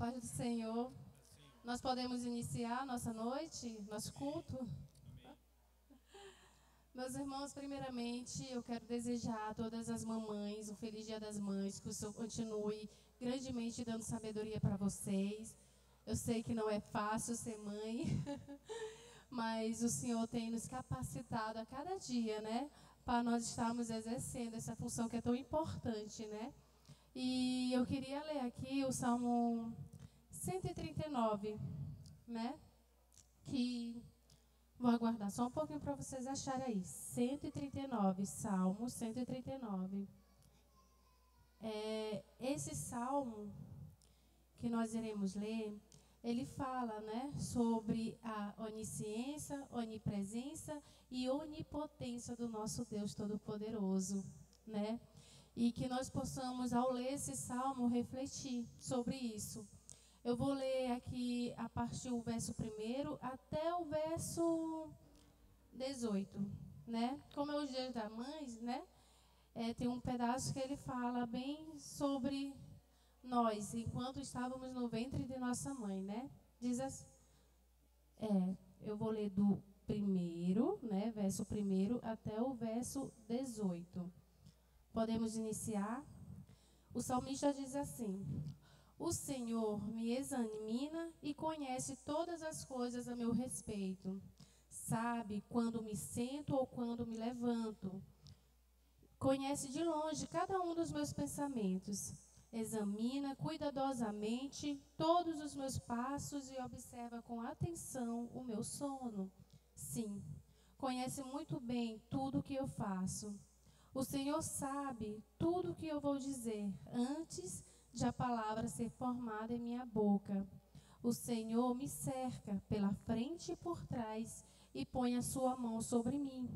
paz do Senhor. Nós podemos iniciar nossa noite, nosso culto? Meus irmãos, primeiramente, eu quero desejar a todas as mamães um feliz Dia das Mães, que o Senhor continue grandemente dando sabedoria para vocês. Eu sei que não é fácil ser mãe, mas o Senhor tem nos capacitado a cada dia, né? Para nós estarmos exercendo essa função que é tão importante, né? E eu queria ler aqui o Salmo 139, né? Que vou aguardar só um pouquinho para vocês acharem aí. 139, Salmo 139. Esse salmo que nós iremos ler, ele fala, né, sobre a onisciência, onipresença e onipotência do nosso Deus Todo-Poderoso, né? E que nós possamos, ao ler esse salmo, refletir sobre isso. Eu vou ler aqui a partir do verso 1 até o verso 18, né? Como é o Dia das Mães, né? Tem um pedaço que ele fala bem sobre nós, enquanto estávamos no ventre de nossa mãe, né? Diz assim, eu vou ler do primeiro, né? Verso 1 até o verso 18. Podemos iniciar? O salmista diz assim: O Senhor me examina e conhece todas as coisas a meu respeito. Sabe quando me sento ou quando me levanto. Conhece de longe cada um dos meus pensamentos. Examina cuidadosamente todos os meus passos e observa com atenção o meu sono. Sim, conhece muito bem tudo o que eu faço. O Senhor sabe tudo o que eu vou dizer antes de a palavra ser formada em minha boca. O Senhor me cerca pela frente e por trás e põe a sua mão sobre mim.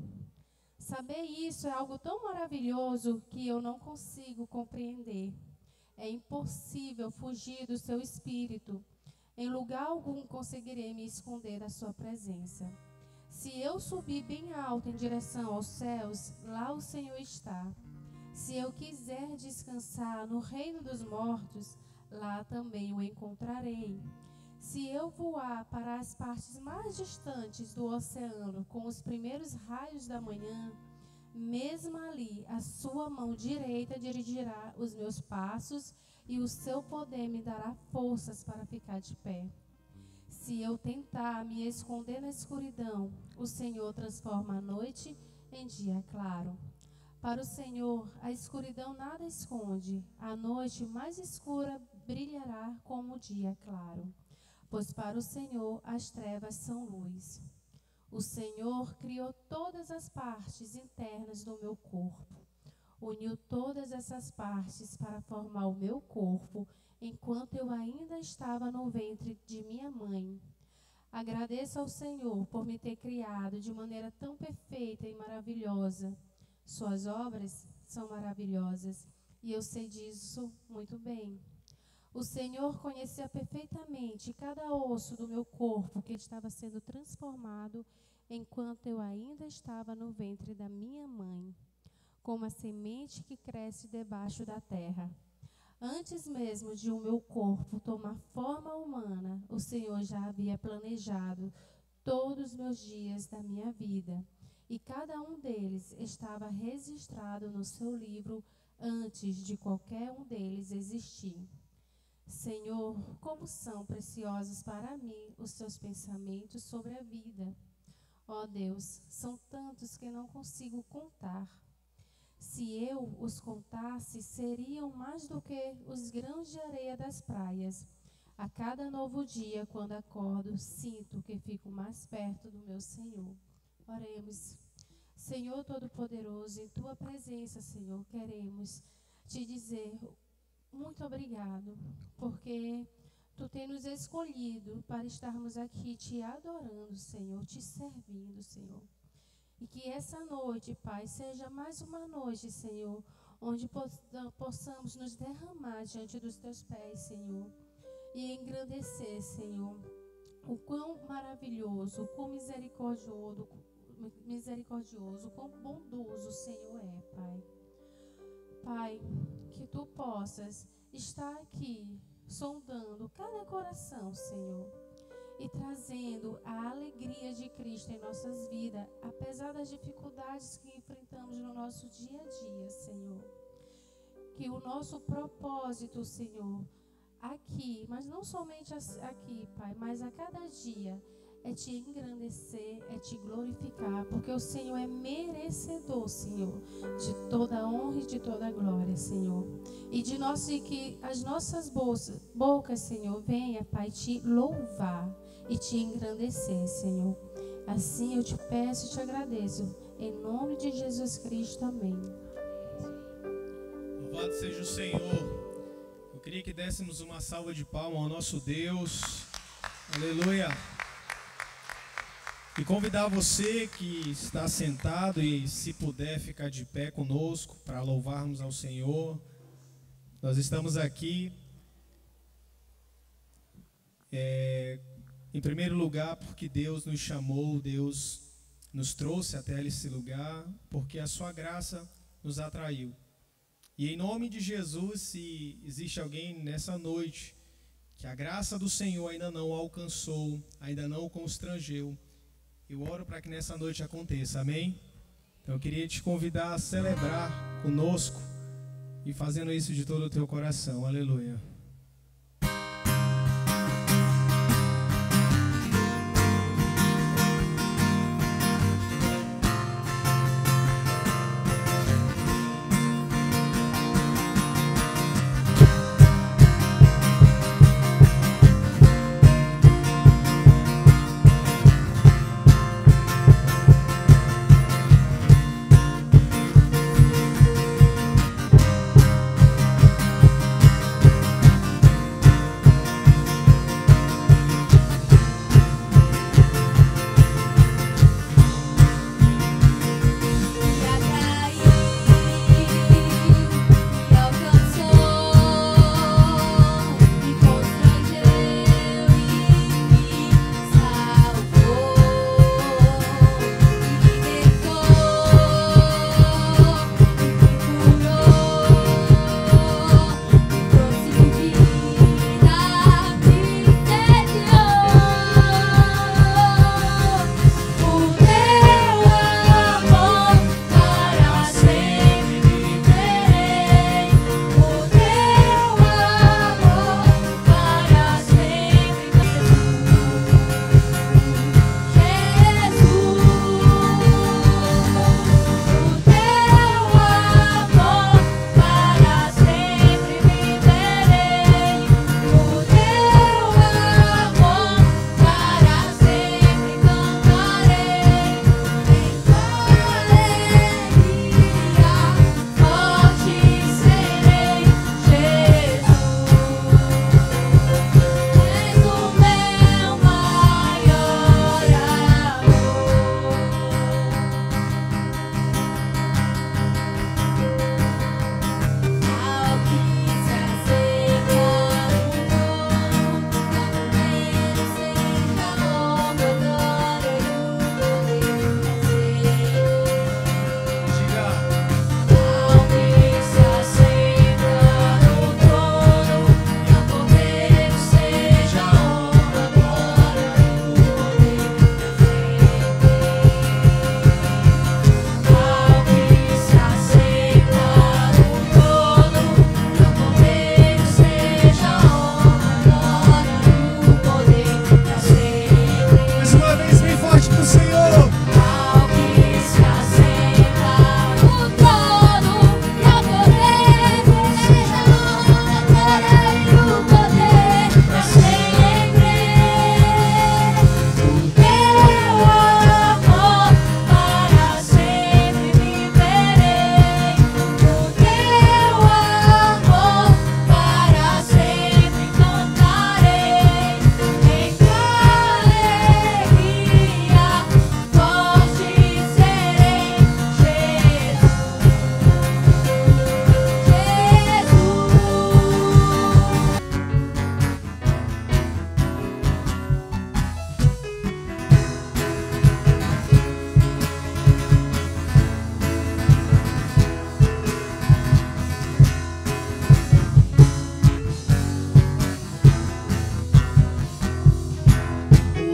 Saber isso é algo tão maravilhoso que eu não consigo compreender. É impossível fugir do seu espírito. Em lugar algum conseguirei me esconder da sua presença. Se eu subir bem alto em direção aos céus, lá o Senhor está. Se eu quiser descansar no reino dos mortos, lá também o encontrarei. Se eu voar para as partes mais distantes do oceano com os primeiros raios da manhã, mesmo ali a sua mão direita dirigirá os meus passos e o seu poder me dará forças para ficar de pé. Se eu tentar me esconder na escuridão, o Senhor transforma a noite em dia claro. Para o Senhor, a escuridão nada esconde. A noite mais escura brilhará como o dia claro. Pois para o Senhor as trevas são luz. O Senhor criou todas as partes internas do meu corpo. Uniu todas essas partes para formar o meu corpo, enquanto eu ainda estava no ventre de minha mãe. Agradeço ao Senhor por me ter criado de maneira tão perfeita e maravilhosa. Suas obras são maravilhosas e eu sei disso muito bem. O Senhor conhecia perfeitamente cada osso do meu corpo que estava sendo transformado enquanto eu ainda estava no ventre da minha mãe, como a semente que cresce debaixo da terra. Antes mesmo de o meu corpo tomar forma humana, o Senhor já havia planejado todos os meus dias da minha vida, e cada um deles estava registrado no seu livro antes de qualquer um deles existir. Senhor, como são preciosos para mim os seus pensamentos sobre a vida. Ó Deus, são tantos que não consigo contar. Se eu os contasse, seriam mais do que os grãos de areia das praias. A cada novo dia, quando acordo, sinto que fico mais perto do meu Senhor. Oremos. Senhor Todo-Poderoso, em Tua presença, Senhor, queremos Te dizer muito obrigado, porque Tu tem nos escolhido para estarmos aqui Te adorando, Senhor, Te servindo, Senhor. E que essa noite, Pai, seja mais uma noite, Senhor, onde possamos nos derramar diante dos Teus pés, Senhor, e engrandecer, Senhor, o quão maravilhoso, o quão misericordioso, o quão bondoso o Senhor é, Pai. Pai, que Tu possas estar aqui sondando cada coração, Senhor, e trazendo a alegria de Cristo em nossas vidas, apesar das dificuldades que enfrentamos no nosso dia a dia, Senhor. Que o nosso propósito, Senhor, aqui, mas não somente aqui, Pai, mas a cada dia, é te engrandecer, é te glorificar, porque o Senhor é merecedor, Senhor, de toda honra e de toda glória, Senhor. E que as nossas bocas, Senhor, venha, Pai, te louvar e te engrandecer, Senhor. Assim eu te peço e te agradeço, em nome de Jesus Cristo, amém. Louvado seja o Senhor. Eu queria que dessemos uma salva de palmas ao nosso Deus. Aleluia. E convidar você que está sentado e, se puder, ficar de pé conosco para louvarmos ao Senhor. Nós estamos aqui, em primeiro lugar, porque Deus nos chamou, Deus nos trouxe até esse lugar, porque a sua graça nos atraiu. E em nome de Jesus, se existe alguém nessa noite que a graça do Senhor ainda não alcançou, ainda não o constrangeu, eu oro para que nessa noite aconteça, amém? Então eu queria te convidar a celebrar conosco e fazendo isso de todo o teu coração, aleluia.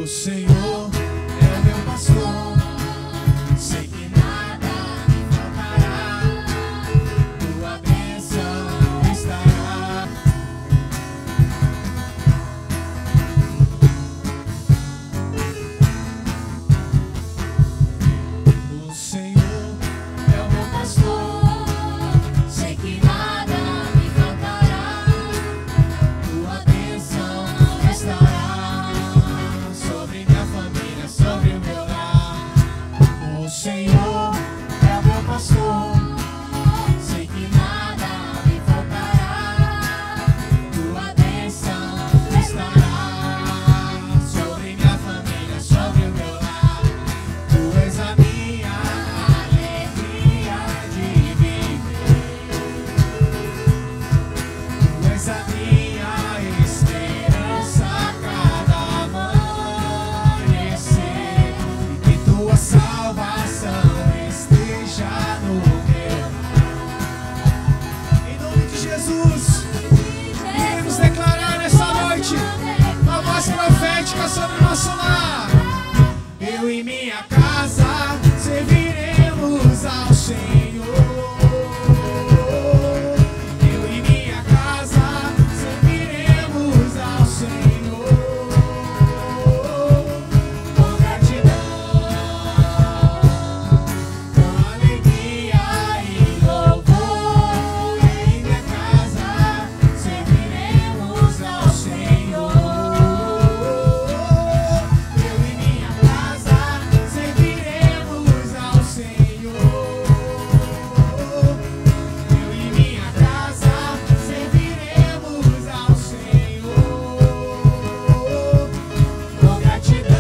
O Senhor é o meu pastor, sei que nada me faltará, tua bênção estará. O Senhor é o meu pastor, sei que nada me faltará, tua bênção estará sobre minha família, sobre o meu lar. O Senhor é o meu pastor, sei que nada me faltará, tua bênção estará sobre minha família, sobre o meu lar. Tu és a minha alegria de viver, tu és a minha esperança a cada amanhecer, e que tua salvação esteja no meu lar. Em nome de Jesus, iremos declarar nessa noite uma voz profética sobre o nosso lar. Eu e minha casa serviremos ao Senhor. Eu e minha casa serviremos ao Senhor. Com gratidão, com alegria e louvor. Eu e minha casa serviremos ao Senhor. Eu e minha casa serviremos ao Senhor. Eu e minha casa serviremos ao Senhor. Com gratidão,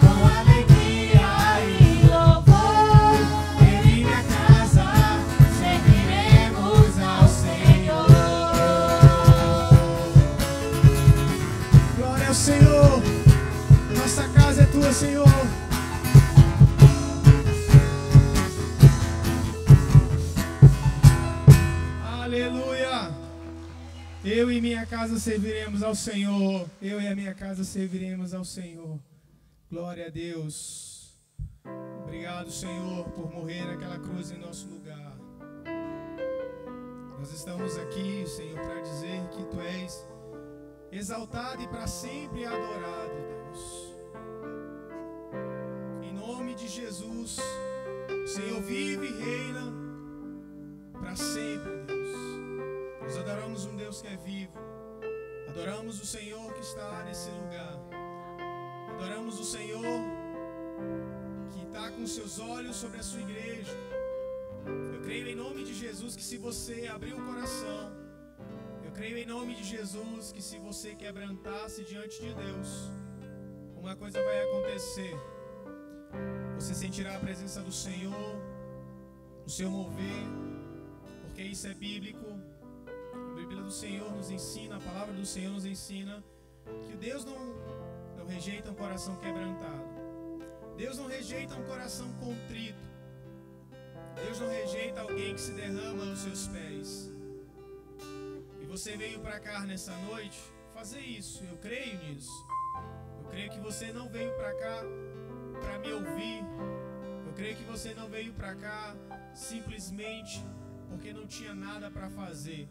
com alegria e louvor. Eu e minha casa serviremos ao Senhor. Glória ao Senhor. Nossa casa é tua, Senhor. Aleluia. Eu e minha casa serviremos ao Senhor. Eu e a minha casa serviremos ao Senhor. Glória a Deus. Obrigado, Senhor, por morrer naquela cruz em nosso lugar. Nós estamos aqui, Senhor, para dizer que Tu és exaltado e para sempre adorado, Deus. Em nome de Jesus, o Senhor vive e reina para sempre, Deus. Nós adoramos um Deus que é vivo. Adoramos o Senhor que está nesse lugar. Adoramos o Senhor que está com seus olhos sobre a sua igreja. Eu creio em nome de Jesus que se você abrir o coração, eu creio em nome de Jesus que se você quebrantar-se diante de Deus, uma coisa vai acontecer. Você sentirá a presença do Senhor no seu mover, porque isso é bíblico. A Bíblia do Senhor nos ensina, a palavra do Senhor nos ensina que Deus não rejeita um coração quebrantado. Deus não rejeita um coração contrito. Deus não rejeita alguém que se derrama aos seus pés. E você veio para cá nessa noite fazer isso. Eu creio nisso. Eu creio que você não veio para cá para me ouvir. Eu creio que você não veio para cá simplesmente porque não tinha nada para fazer.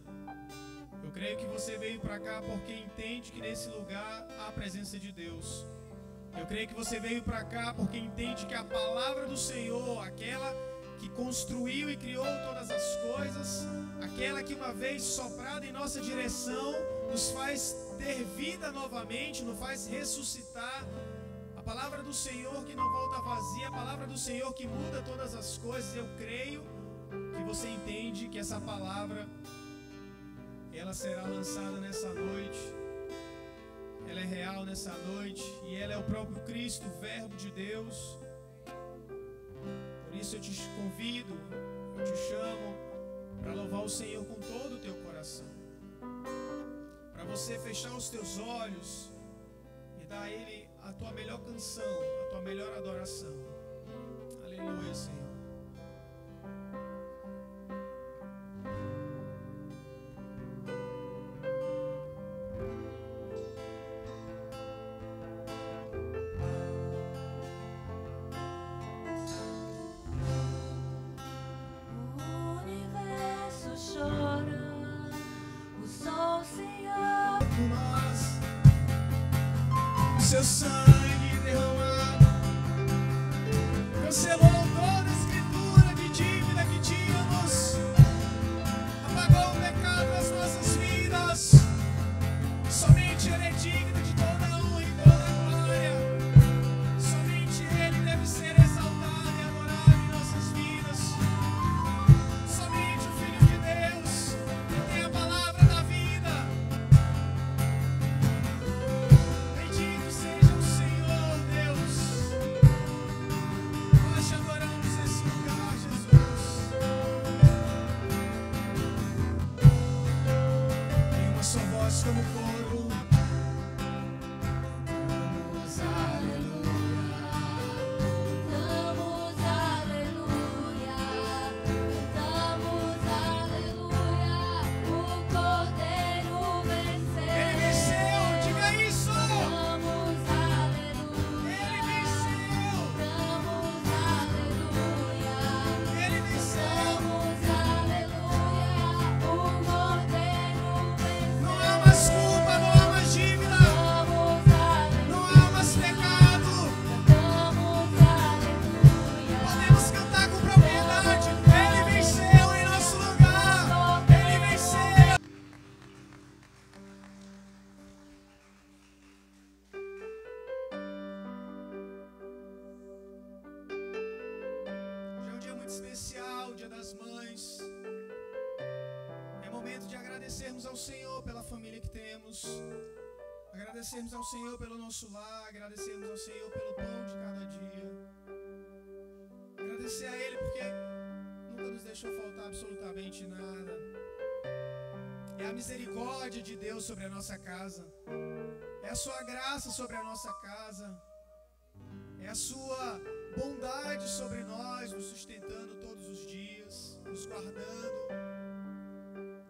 Eu creio que você veio para cá porque entende que nesse lugar há a presença de Deus. Eu creio que você veio para cá porque entende que a palavra do Senhor, aquela que construiu e criou todas as coisas, aquela que uma vez soprada em nossa direção nos faz ter vida novamente, nos faz ressuscitar. A palavra do Senhor que não volta vazia, a palavra do Senhor que muda todas as coisas. Eu creio que você entende que essa palavra ela será lançada nessa noite. Ela é real nessa noite e ela é o próprio Cristo, o Verbo de Deus. Por isso eu te convido, eu te chamo para louvar o Senhor com todo o teu coração. Para você fechar os teus olhos e dar a Ele a tua melhor canção, a tua melhor adoração. Aleluia, Senhor. por nós, o seu sangue derramado cancelou toda a escritura de dívida que tínhamos, apagou o pecado das nossas vidas. Somente Ele é digno de toda a honra e toda a glória. Somente Ele deve ser exaltado e adorado em nossas vidas. Somente o Filho de Deus, que tem a palavra da vida. Bendito seja o Senhor Deus. Nós te adoramos nesse lugar, Jesus. Em uma só voz como coro. Especial, Dia das Mães. É momento de agradecermos ao Senhor pela família que temos, agradecermos ao Senhor pelo nosso lar, agradecermos ao Senhor pelo pão de cada dia, agradecer a Ele porque nunca nos deixou faltar absolutamente nada. É a misericórdia de Deus sobre a nossa casa, é a sua graça sobre a nossa casa, é a sua bondade sobre nós, nos sustentando todos os dias, nos guardando.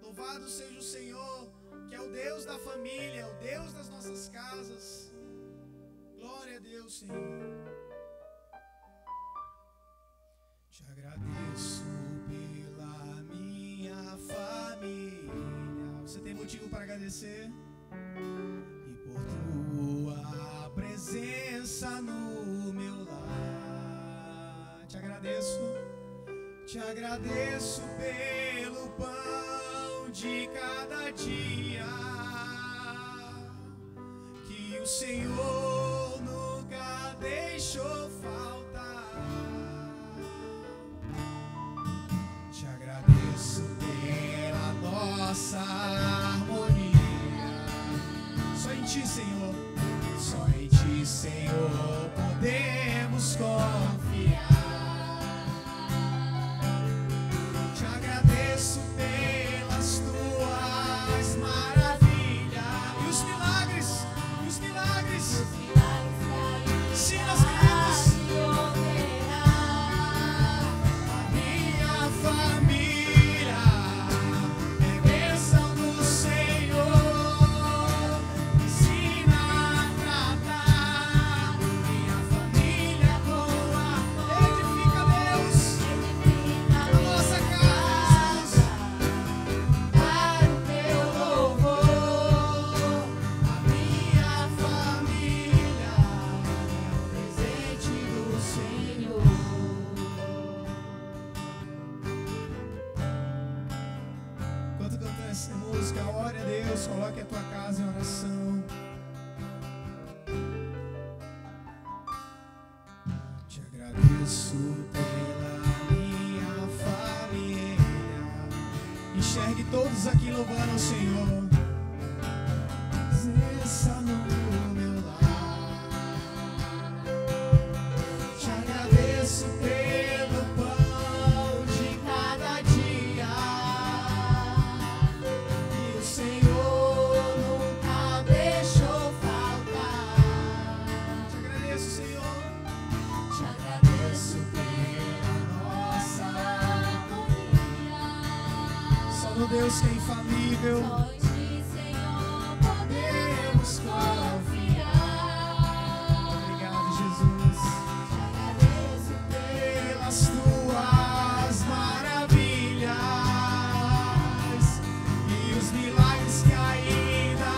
Louvado seja o Senhor, que é o Deus da família, o Deus das nossas casas. Glória a Deus, Senhor. Te agradeço pela minha família. Você tem motivo para agradecer? E por tua presença no meu lar. Te agradeço pelo pão de cada dia, que o Senhor nunca deixou faltar. Te agradeço pela nossa harmonia. Só em Ti, Senhor, só em Ti, Senhor, podemos confiar. Pelas tuas maravilhas e os milagres, se nós cremos, a minha família é bênção do Senhor, ensina a tratar minha família com amor, edifica Deus a nossa casa. Ore a Deus, coloque a tua casa em oração. Te agradeço pela minha família. Enxergue todos aqui louvando ao Senhor. Presença no meu lar. Te agradeço pelo pão de cada dia. Senhor nunca deixou faltar. Te agradeço, Senhor. Te agradeço pela nossa harmonia. Só no Deus que é infalível. Só em Ti, Senhor, podemos confiar. Obrigado, Jesus. Te agradeço pelas tuas maravilhas e os milagres que ainda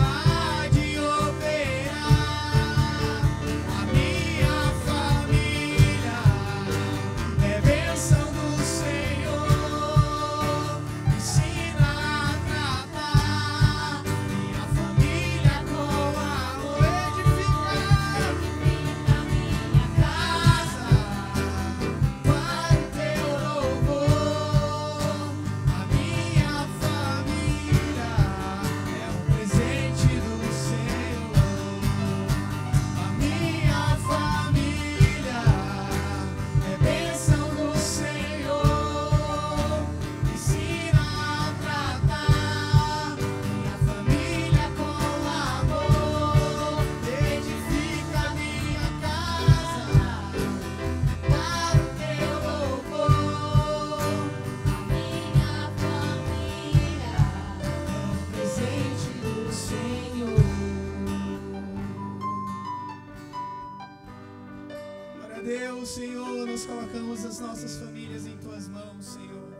Oh, Senhor, nós colocamos as nossas famílias em Tuas mãos, Senhor.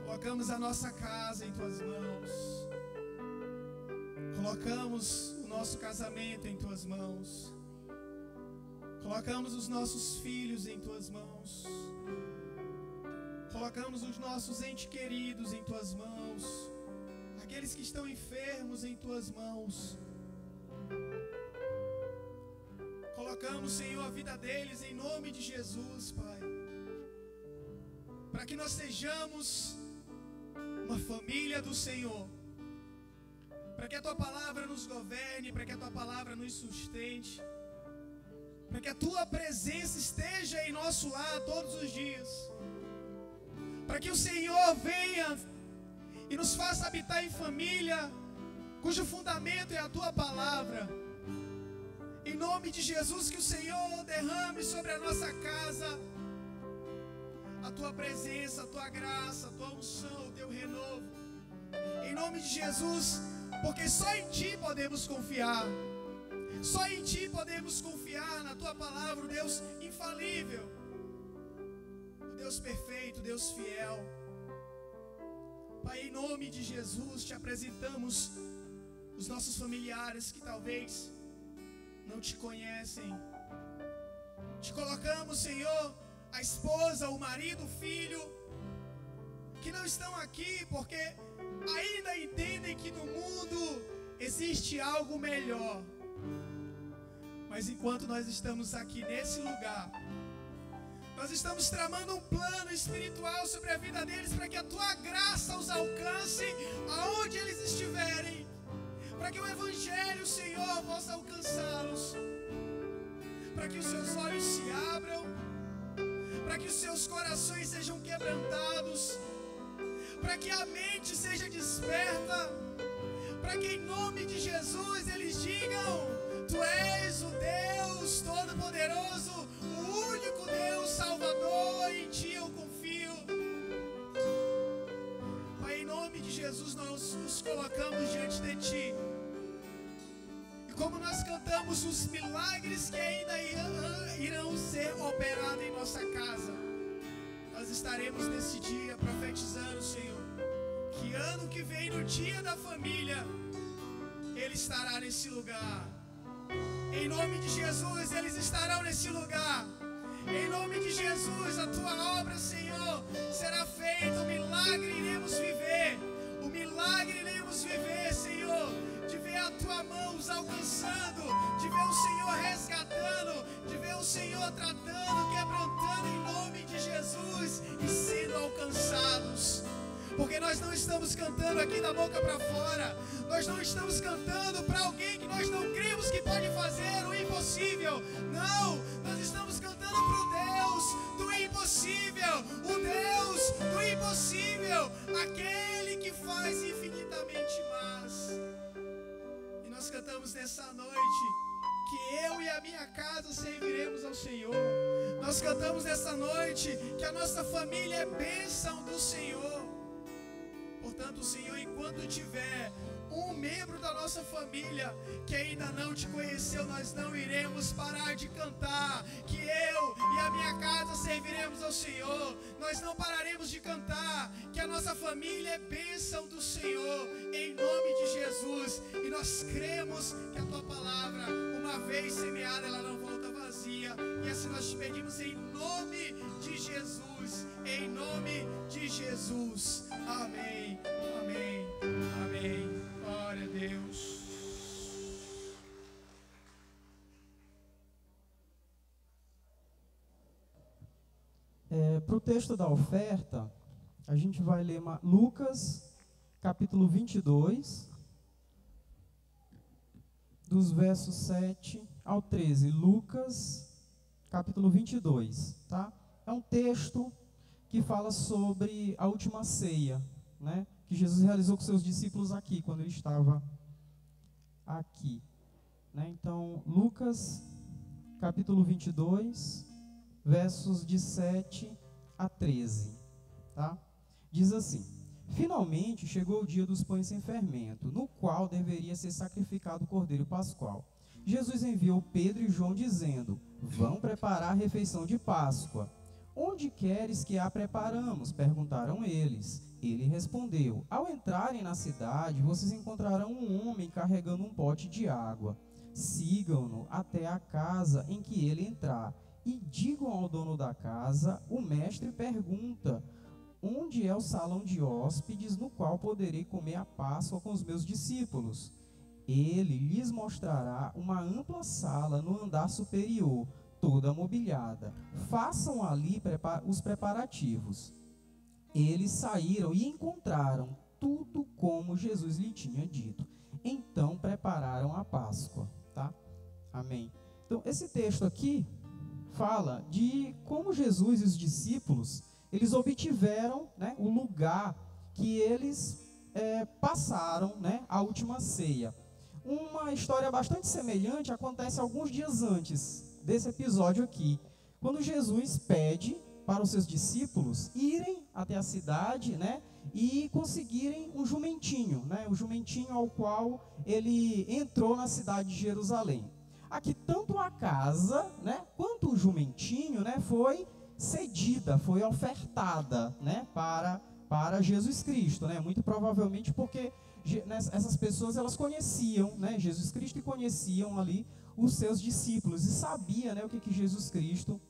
Colocamos a nossa casa em Tuas mãos. Colocamos o nosso casamento em Tuas mãos. Colocamos os nossos filhos em Tuas mãos. Colocamos os nossos entes queridos em Tuas mãos. Aqueles que estão enfermos em Tuas mãos. Colocamos, Senhor, a vida deles em nome de Jesus, Pai. Para que nós sejamos uma família do Senhor. Para que a Tua palavra nos governe, para que a Tua palavra nos sustente. Para que a Tua presença esteja em nosso lar todos os dias. Para que o Senhor venha e nos faça habitar em família, cujo fundamento é a Tua palavra. Em nome de Jesus, que o Senhor derrame sobre a nossa casa a Tua presença, a Tua graça, a Tua unção, o Teu renovo. Em nome de Jesus, porque só em Ti podemos confiar. Só em Ti podemos confiar na Tua palavra, o Deus infalível, o Deus perfeito, o Deus fiel. Pai, em nome de Jesus, Te apresentamos os nossos familiares que talvez não Te conhecem. Te colocamos, Senhor, a esposa, o marido, o filho, que não estão aqui porque ainda entendem que no mundo existe algo melhor. Mas enquanto nós estamos aqui nesse lugar, nós estamos tramando um plano espiritual sobre a vida deles, para que a Tua graça os alcance aonde eles estiverem, para que o Evangelho, Senhor, possa alcançá-los, para que os seus olhos se abram, para que os seus corações sejam quebrantados, para que a mente seja desperta, para que em nome de Jesus eles digam: Tu és o Deus Todo-Poderoso, o único Deus Salvador, em Ti eu confio. Pai, em nome de Jesus nós nos colocamos diante de Ti. E como nós cantamos os milagres que ainda irão ser operados em nossa casa, nós estaremos nesse dia profetizando, Senhor, que ano que vem, no dia da família, Ele estará nesse lugar. Em nome de Jesus, eles estarão nesse lugar. Em nome de Jesus, a Tua obra, Senhor, será feita. O milagre iremos viver. O milagre iremos viver, Senhor, de ver a Tua mão os alcançando, de ver o Senhor resgatando, de ver o Senhor tratando, quebrantando em nome de Jesus e sendo alcançados. Porque nós não estamos cantando aqui da boca para fora. Nós não estamos cantando para alguém que nós não cremos que pode fazer o impossível. Não, nós estamos cantando para o Deus do impossível. O Deus do impossível. Aquele que faz infinitamente mais. E nós cantamos nessa noite que eu e a minha casa serviremos ao Senhor. Nós cantamos nessa noite que a nossa família é bênção do Senhor. Portanto, Senhor, enquanto tiver um membro da nossa família que ainda não Te conheceu, nós não iremos parar de cantar que eu e a minha casa serviremos ao Senhor. Nós não pararemos de cantar que a nossa família é bênção do Senhor, em nome de Jesus. E nós cremos que a Tua palavra, uma vez semeada, ela não volta vazia. E assim nós Te pedimos em nome de Jesus, em nome de Jesus. Amém, amém, amém. Glória a Deus. Para o texto da oferta, a gente vai ler Lucas, capítulo 22, dos versos 7 ao 13. Lucas, capítulo 22, tá? É um texto que fala sobre a última ceia, né, que Jesus realizou com seus discípulos aqui, quando Ele estava aqui, né? Então, Lucas, capítulo 22, versos de 7 a 13, tá? Diz assim: Finalmente chegou o dia dos pães sem fermento, no qual deveria ser sacrificado o cordeiro pascual. Jesus enviou Pedro e João dizendo: vão preparar a refeição de Páscoa. Onde queres que a preparamos? Perguntaram eles. Ele respondeu: ao entrarem na cidade, vocês encontrarão um homem carregando um pote de água. Sigam-no até a casa em que ele entrar e digam ao dono da casa: o mestre pergunta, onde é o salão de hóspedes no qual poderei comer a Páscoa com os meus discípulos? Ele lhes mostrará uma ampla sala no andar superior, toda mobiliada. Façam ali os preparativos. Eles saíram e encontraram tudo como Jesus lhe tinha dito. Então prepararam a Páscoa, tá? Amém. Então esse texto aqui fala de como Jesus e os discípulos, eles obtiveram, né, o lugar que eles passaram, né, a última ceia. Uma história bastante semelhante acontece alguns dias antes desse episódio aqui, quando Jesus pede para os seus discípulos irem até a cidade, né, e conseguirem um jumentinho, né, o jumentinho ao qual ele entrou na cidade de Jerusalém. Aqui tanto a casa, né, quanto o jumentinho, né, foi cedida, foi ofertada, né, para Jesus Cristo, né, muito provavelmente porque essas pessoas, elas conheciam, né, Jesus Cristo, e conheciam ali os seus discípulos e sabia, né, o que Jesus Cristo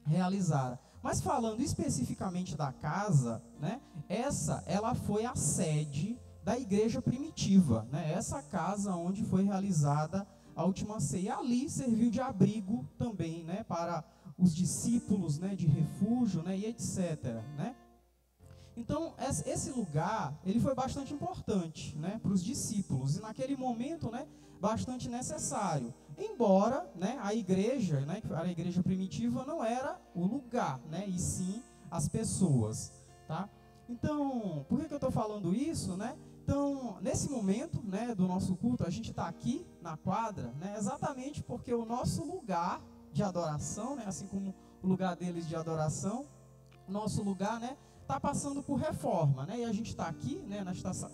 realizara. Mas falando especificamente da casa, né, ela foi a sede da igreja primitiva, né, essa casa onde foi realizada a última ceia. Ali serviu de abrigo também, né, para os discípulos, né, de refúgio, né, e etc, né. Então, esse lugar, ele foi bastante importante, né, para os discípulos, e naquele momento, né, bastante necessário. Embora, né, a igreja, né, a igreja primitiva não era o lugar, né, e sim as pessoas, tá? Então, por que eu estou falando isso, né? Então, nesse momento, né, do nosso culto, a gente está aqui na quadra, né, exatamente porque o nosso lugar de adoração, né, assim como o lugar deles de adoração, nosso lugar, né, está passando por reforma, né? E a gente está aqui, né,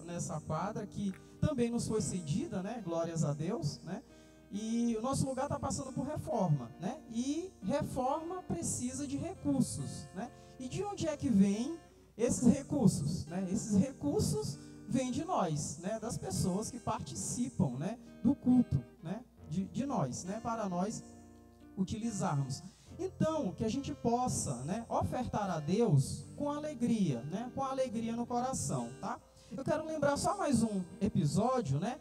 nessa quadra que também nos foi cedida, né? Glórias a Deus, né? E o nosso lugar está passando por reforma, né? E reforma precisa de recursos, né? E de onde é que vem esses recursos, né? Esses recursos vêm de nós, né? Das pessoas que participam, né, do culto, né? De nós, né? Para nós utilizarmos. Então, que a gente possa, né, ofertar a Deus com alegria, né, com alegria no coração, tá? Eu quero lembrar só mais um episódio, né,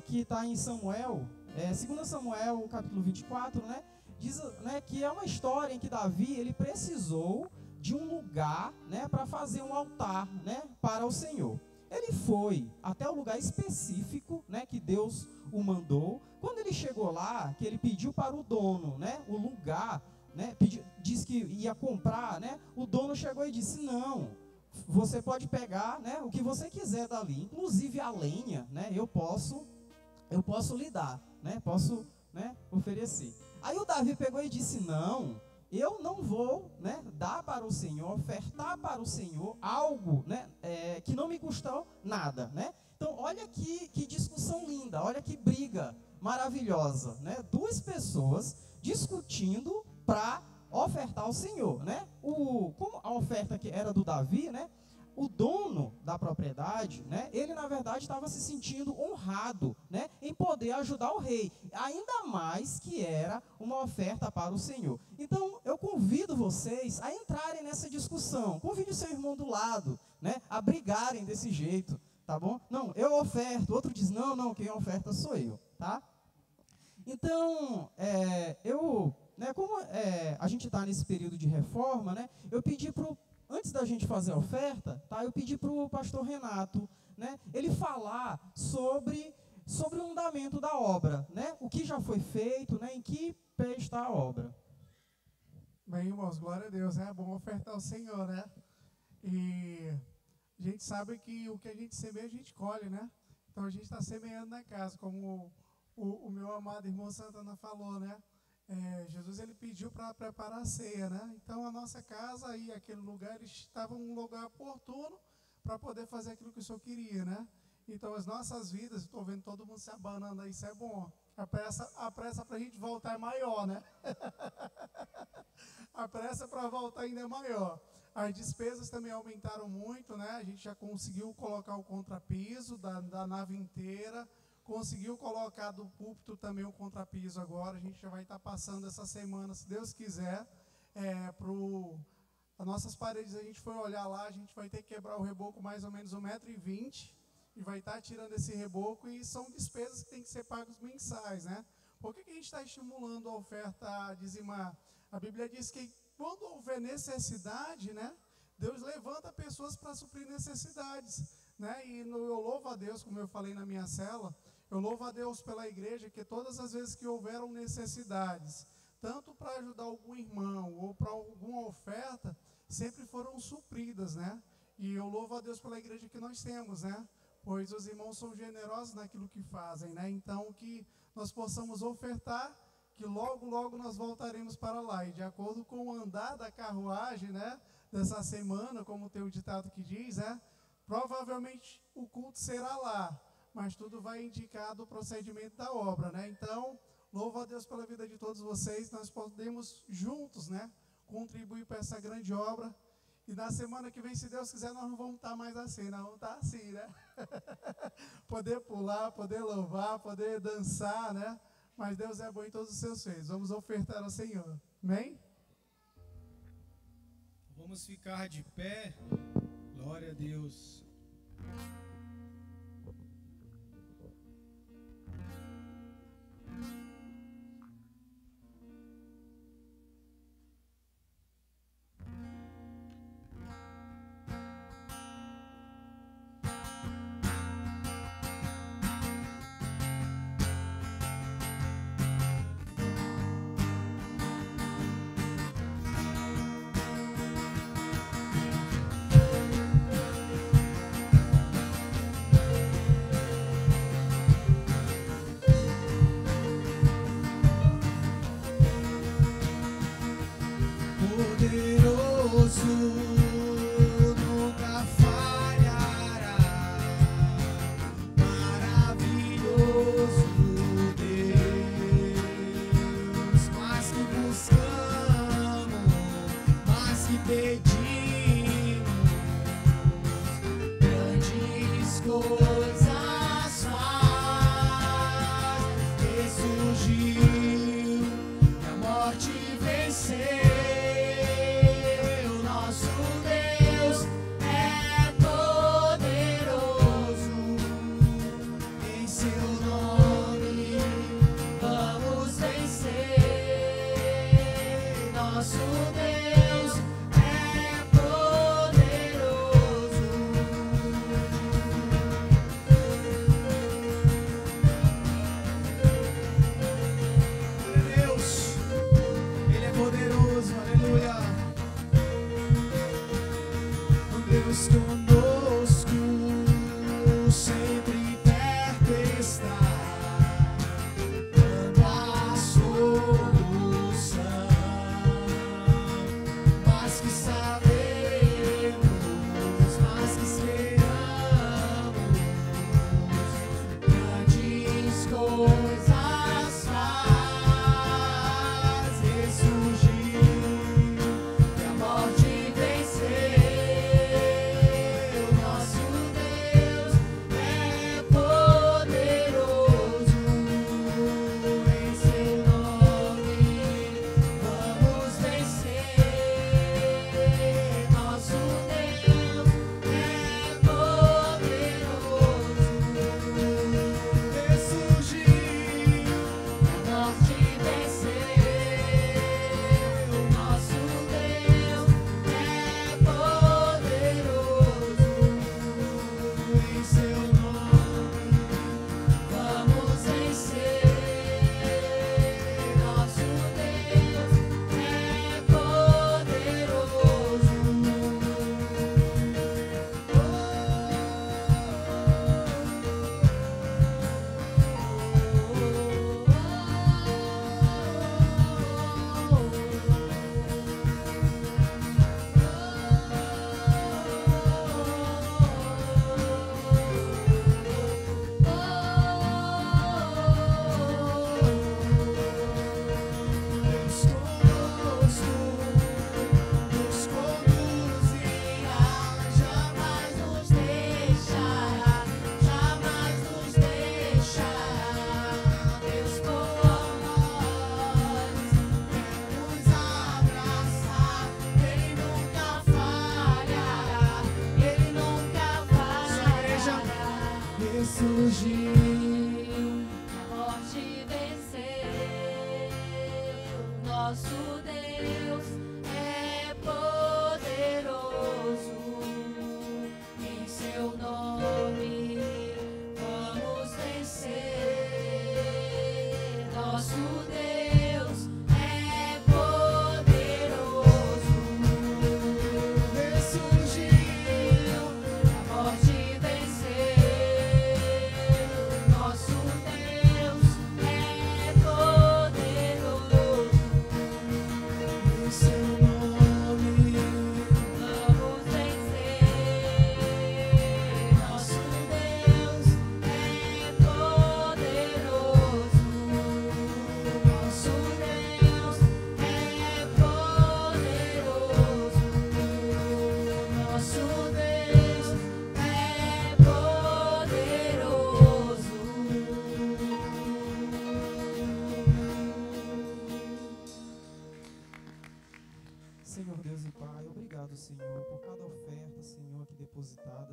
que está em Samuel, 2 Samuel, capítulo 24, né, diz, né, que é uma história em que Davi, ele precisou de um lugar, né, para fazer um altar, né, para o Senhor. Ele foi até o lugar específico, né, que Deus o mandou. Quando ele chegou lá, que ele pediu para o dono, né, o lugar, né, disse que ia comprar, né, o dono chegou e disse: não, você pode pegar, né, o que você quiser dali, inclusive a lenha, né, eu posso lhe dar, né, posso, né, oferecer. Aí o Davi pegou e disse: não, eu não vou, né, dar para o Senhor, ofertar para o Senhor algo, né, que não me custou nada, né. Então olha que discussão linda, olha que briga maravilhosa, né, duas pessoas discutindo para ofertar ao Senhor, né? Como a oferta que era do Davi, né? O dono da propriedade, né? Ele na verdade estava se sentindo honrado, né? Em poder ajudar o rei, ainda mais que era uma oferta para o Senhor. Então eu convido vocês a entrarem nessa discussão. Convide o seu irmão do lado, né? A brigarem desse jeito, tá bom? Não, eu oferto. Outro diz: não, quem oferta sou eu, tá? Então né, como a gente está nesse período de reforma, né, eu pedi antes da gente fazer a oferta, tá, eu pedi para o pastor Renato, né, ele falar sobre o andamento da obra, né, o que já foi feito, né, em que pé está a obra. Bem, irmãos, glória a Deus, é bom ofertar ao Senhor, né? E a gente sabe que o que a gente semeia, a gente colhe, né? Então a gente está semeando na casa, como o meu amado irmão Santana falou, né? Jesus, ele pediu para preparar a ceia, né? Então a nossa casa e aquele lugar, eles estavam um lugar oportuno para poder fazer aquilo que o Senhor queria, né? Então, as nossas vidas, estou vendo todo mundo se abanando aí, isso é bom. A pressa para a gente voltar é maior, né? A pressa para voltar ainda é maior. As despesas também aumentaram muito, né? A gente já conseguiu colocar o contrapiso da nave inteira, conseguiu colocar do púlpito também o contrapiso agora. A gente já vai estar passando essa semana, se Deus quiser, as nossas paredes, a gente foi olhar lá, a gente vai ter que quebrar o reboco mais ou menos 1,20 m e vai estar tirando esse reboco, e são despesas que têm que ser pagas mensais, né? Por que a gente está estimulando a oferta a dizimar? A Bíblia diz que quando houver necessidade, né, Deus levanta pessoas para suprir necessidades, né? E eu louvo a Deus, como eu falei na minha célula, eu louvo a Deus pela igreja, que todas as vezes que houveram necessidades, tanto para ajudar algum irmão ou para alguma oferta, sempre foram supridas, né? E eu louvo a Deus pela igreja que nós temos, né? Pois os irmãos são generosos naquilo que fazem, né? Então, que nós possamos ofertar, que logo, logo nós voltaremos para lá. E de acordo com o andar da carruagem, né, dessa semana, como tem o ditado que diz, né, provavelmente o culto será lá, mas tudo vai indicar do procedimento da obra, né? Então, louvo a Deus pela vida de todos vocês. Nós podemos juntos, né, contribuir para essa grande obra. E na semana que vem, se Deus quiser, nós não vamos estar mais assim, nós vamos estar assim, né? Poder pular, poder louvar, poder dançar, né? Mas Deus é bom em todos os seus feitos. Vamos ofertar ao Senhor. Amém? Vamos ficar de pé. Glória a Deus.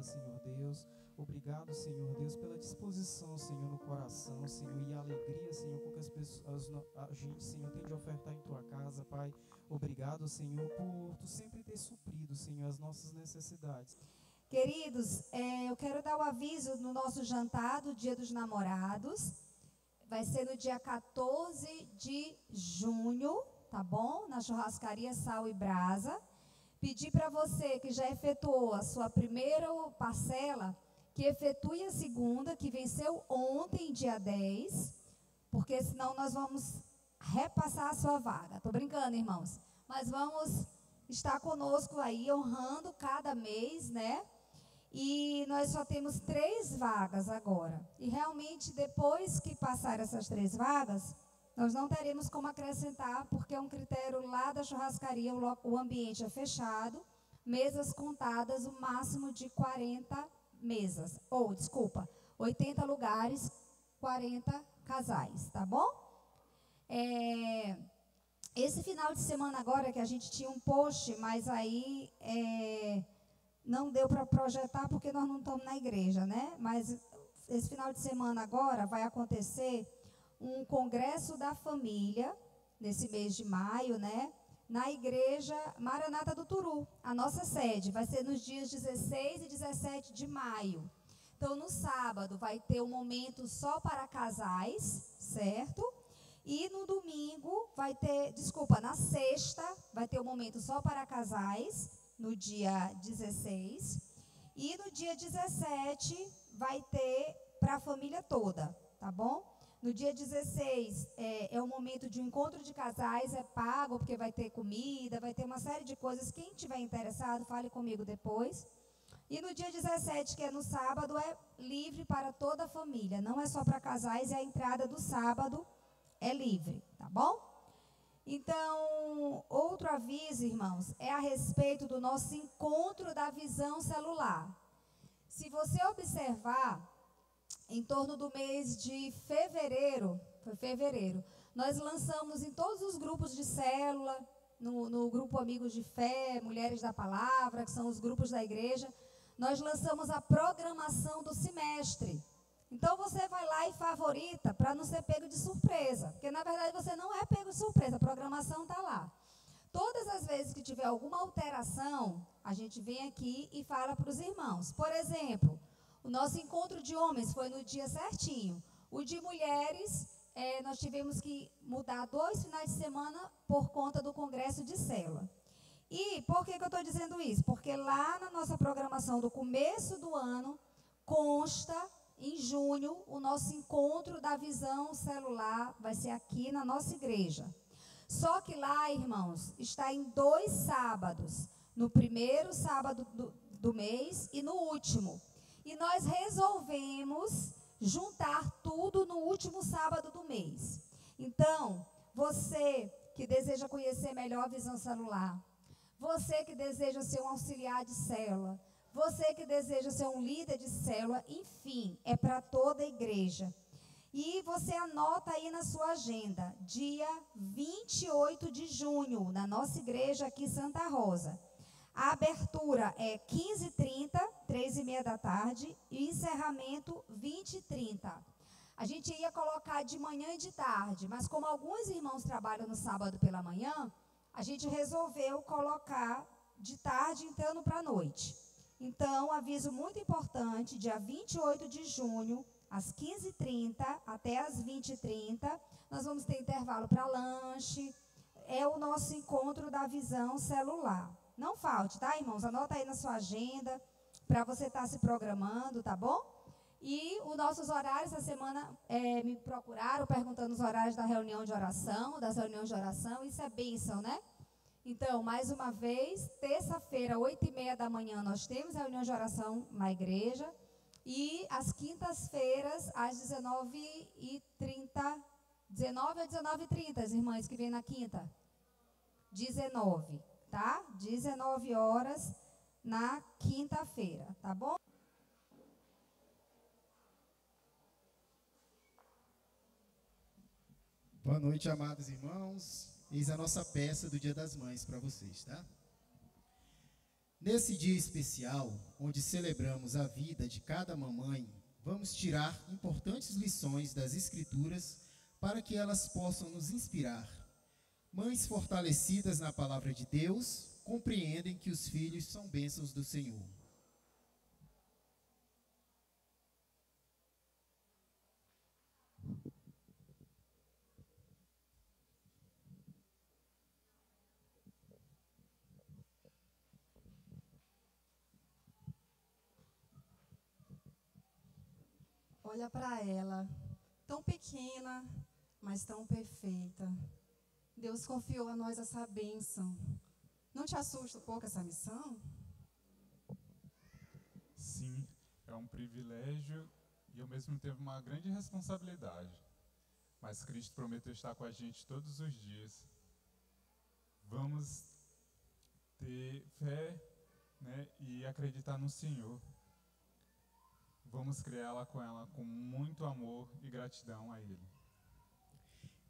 vida, Senhor Deus. Obrigado, Senhor Deus, pela disposição, Senhor, no coração, Senhor, e a alegria, Senhor, com que as pessoas, a gente, Senhor, tem de ofertar em Tua casa, Pai. Obrigado, Senhor, por Tu sempre ter suprido, Senhor, as nossas necessidades. Queridos, eu quero dar o aviso no nosso jantar do Dia dos Namorados. Vai ser no dia 14 de junho, tá bom? Na churrascaria Sal e Brasa. Pedir para você que já efetuou a sua primeira parcela, que efetue a segunda, que venceu ontem, dia 10, porque senão nós vamos repassar a sua vaga. Estou brincando, irmãos. Mas vamos estar conosco aí, honrando cada mês, né? E nós só temos 3 vagas agora. E realmente, depois que passar essas 3 vagas, nós não teremos como acrescentar, porque é um critério lá da churrascaria, o ambiente é fechado, mesas contadas, o máximo de 40 mesas. 80 lugares, 40 casais, tá bom? Esse final de semana agora, que a gente tinha um post, mas aí não deu para projetar porque nós não estamos na igreja, né? Mas esse final de semana agora vai acontecer um congresso da família, nesse mês de maio, né? Na igreja Maranata do Turu, a nossa sede. Vai ser nos dias 16 e 17 de maio. Então, no sábado vai ter um momento só para casais, certo? E no domingo na sexta vai ter um momento só para casais, no dia 16. E no dia 17 vai ter para a família toda, tá bom? No dia 16 é um momento de um encontro de casais, é pago, porque vai ter comida, vai ter uma série de coisas. Quem tiver interessado, fale comigo depois. E no dia 17, que é no sábado, é livre para toda a família. Não é só para casais, e a entrada do sábado é livre, tá bom? Então, outro aviso, irmãos, é a respeito do nosso encontro da visão celular. Se você observar, em torno do mês de fevereiro, nós lançamos em todos os grupos de célula, no grupo Amigos de Fé, Mulheres da Palavra, que são os grupos da igreja, nós lançamos a programação do semestre. Então, você vai lá e favorita para não ser pego de surpresa. Porque, na verdade, você não é pego de surpresa. A programação está lá. Todas as vezes que tiver alguma alteração, a gente vem aqui e fala para os irmãos. Por exemplo, o nosso encontro de homens foi no dia certinho. O de mulheres, nós tivemos que mudar 2 finais de semana por conta do congresso de célula. E por que eu estou dizendo isso? Porque lá na nossa programação do começo do ano, consta... Em junho, o nosso encontro da visão celular vai ser aqui na nossa igreja. Só que lá, irmãos, está em 2 sábados. No primeiro sábado do mês e no último. E nós resolvemos juntar tudo no último sábado do mês. Então, você que deseja conhecer melhor a visão celular, você que deseja ser um auxiliar de célula, você que deseja ser um líder de célula, enfim, é para toda a igreja. E você anota aí na sua agenda, dia 28 de junho, na nossa igreja aqui em Santa Rosa. A abertura é 15h30, 3h30 da tarde, e encerramento 20h30. A gente ia colocar de manhã e de tarde, mas como alguns irmãos trabalham no sábado pela manhã, a gente resolveu colocar de tarde entrando para a noite. Então, aviso muito importante, dia 28 de junho, às 15h30 até às 20h30, nós vamos ter intervalo para lanche, é o nosso encontro da visão celular. Não falte, tá, irmãos? Anota aí na sua agenda, para você estar se programando, tá bom? E os nossos horários, essa semana me procuraram, perguntando os horários da reunião de oração, das reuniões de oração, isso é bênção, né? Então, mais uma vez, terça-feira, 8h30 da manhã, nós temos reunião de oração na igreja. E às quintas-feiras, às 19h30, 19 a 19h30, as irmãs que vêm na quinta. 19, tá? 19 horas na quinta-feira, tá bom? Boa noite, amados irmãos. Eis a nossa peça do Dia das Mães para vocês, tá? Nesse dia especial, onde celebramos a vida de cada mamãe, vamos tirar importantes lições das Escrituras para que elas possam nos inspirar. Mães fortalecidas na palavra de Deus compreendem que os filhos são bênçãos do Senhor. Olha para ela, tão pequena, mas tão perfeita. Deus confiou a nós essa bênção. Não te assusta um pouco essa missão? Sim, é um privilégio e ao mesmo tempo uma grande responsabilidade. Mas Cristo prometeu estar com a gente todos os dias. Vamos ter fé, né, e acreditar no Senhor. Vamos criá-la com muito amor e gratidão a Ele.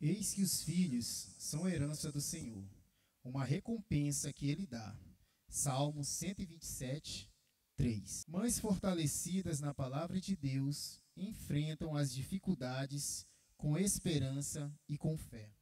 Eis que os filhos são herança do Senhor, uma recompensa que Ele dá. Salmo 127, 3. Mães fortalecidas na palavra de Deus enfrentam as dificuldades com esperança e com fé.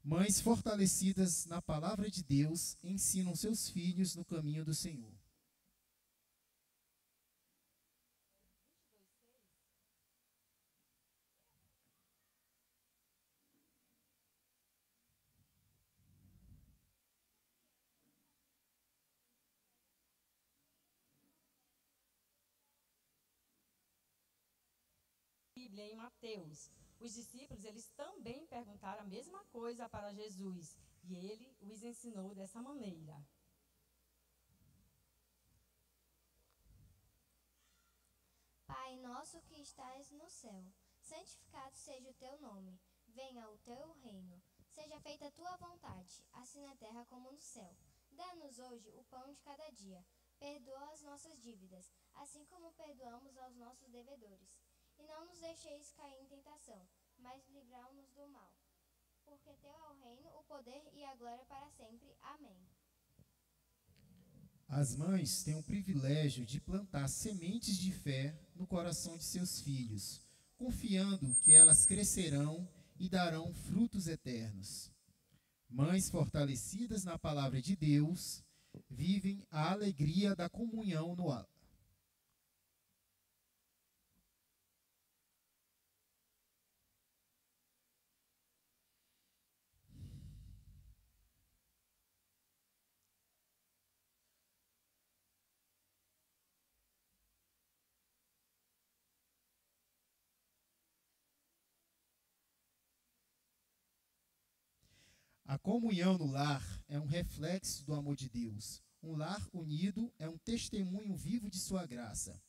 Mães fortalecidas na palavra de Deus ensinam seus filhos no caminho do Senhor. Bíblia em Mateus. Os discípulos, eles também perguntaram a mesma coisa para Jesus, e ele os ensinou dessa maneira. Pai nosso que estás no céu, santificado seja o teu nome. Venha o teu reino. Seja feita a tua vontade, assim na terra como no céu. Dá-nos hoje o pão de cada dia. Perdoa as nossas dívidas, assim como perdoamos aos nossos devedores. E não nos deixeis cair em tentação, mas livrai-nos do mal. Porque teu é o reino, o poder e a glória para sempre. Amém. As mães têm o privilégio de plantar sementes de fé no coração de seus filhos, confiando que elas crescerão e darão frutos eternos. Mães fortalecidas na palavra de Deus vivem a alegria da comunhão no lar. A comunhão no lar é um reflexo do amor de Deus. Um lar unido é um testemunho vivo de sua graça.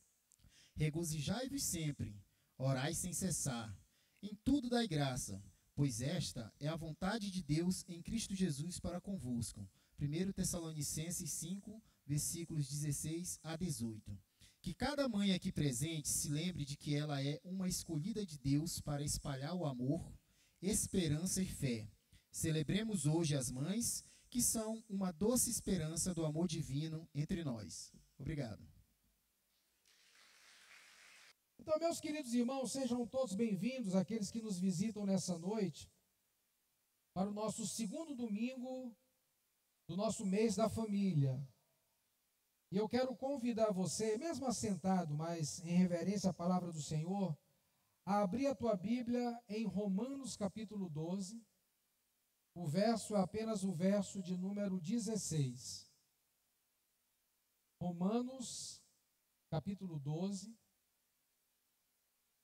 Regozijai-vos sempre, orai sem cessar. Em tudo dai graça, pois esta é a vontade de Deus em Cristo Jesus para convosco. 1 Tessalonicenses 5, versículos 16 a 18. Que cada mãe aqui presente se lembre de que ela é uma escolhida de Deus para espalhar o amor, esperança e fé. Celebremos hoje as mães, que são uma doce esperança do amor divino entre nós. Obrigado. Então, meus queridos irmãos, sejam todos bem-vindos, aqueles que nos visitam nessa noite, para o nosso segundo domingo do nosso mês da família. E eu quero convidar você, mesmo assentado, mas em reverência à palavra do Senhor, a abrir a tua Bíblia em Romanos capítulo 12. O verso é apenas o verso de número 16. Romanos capítulo 12,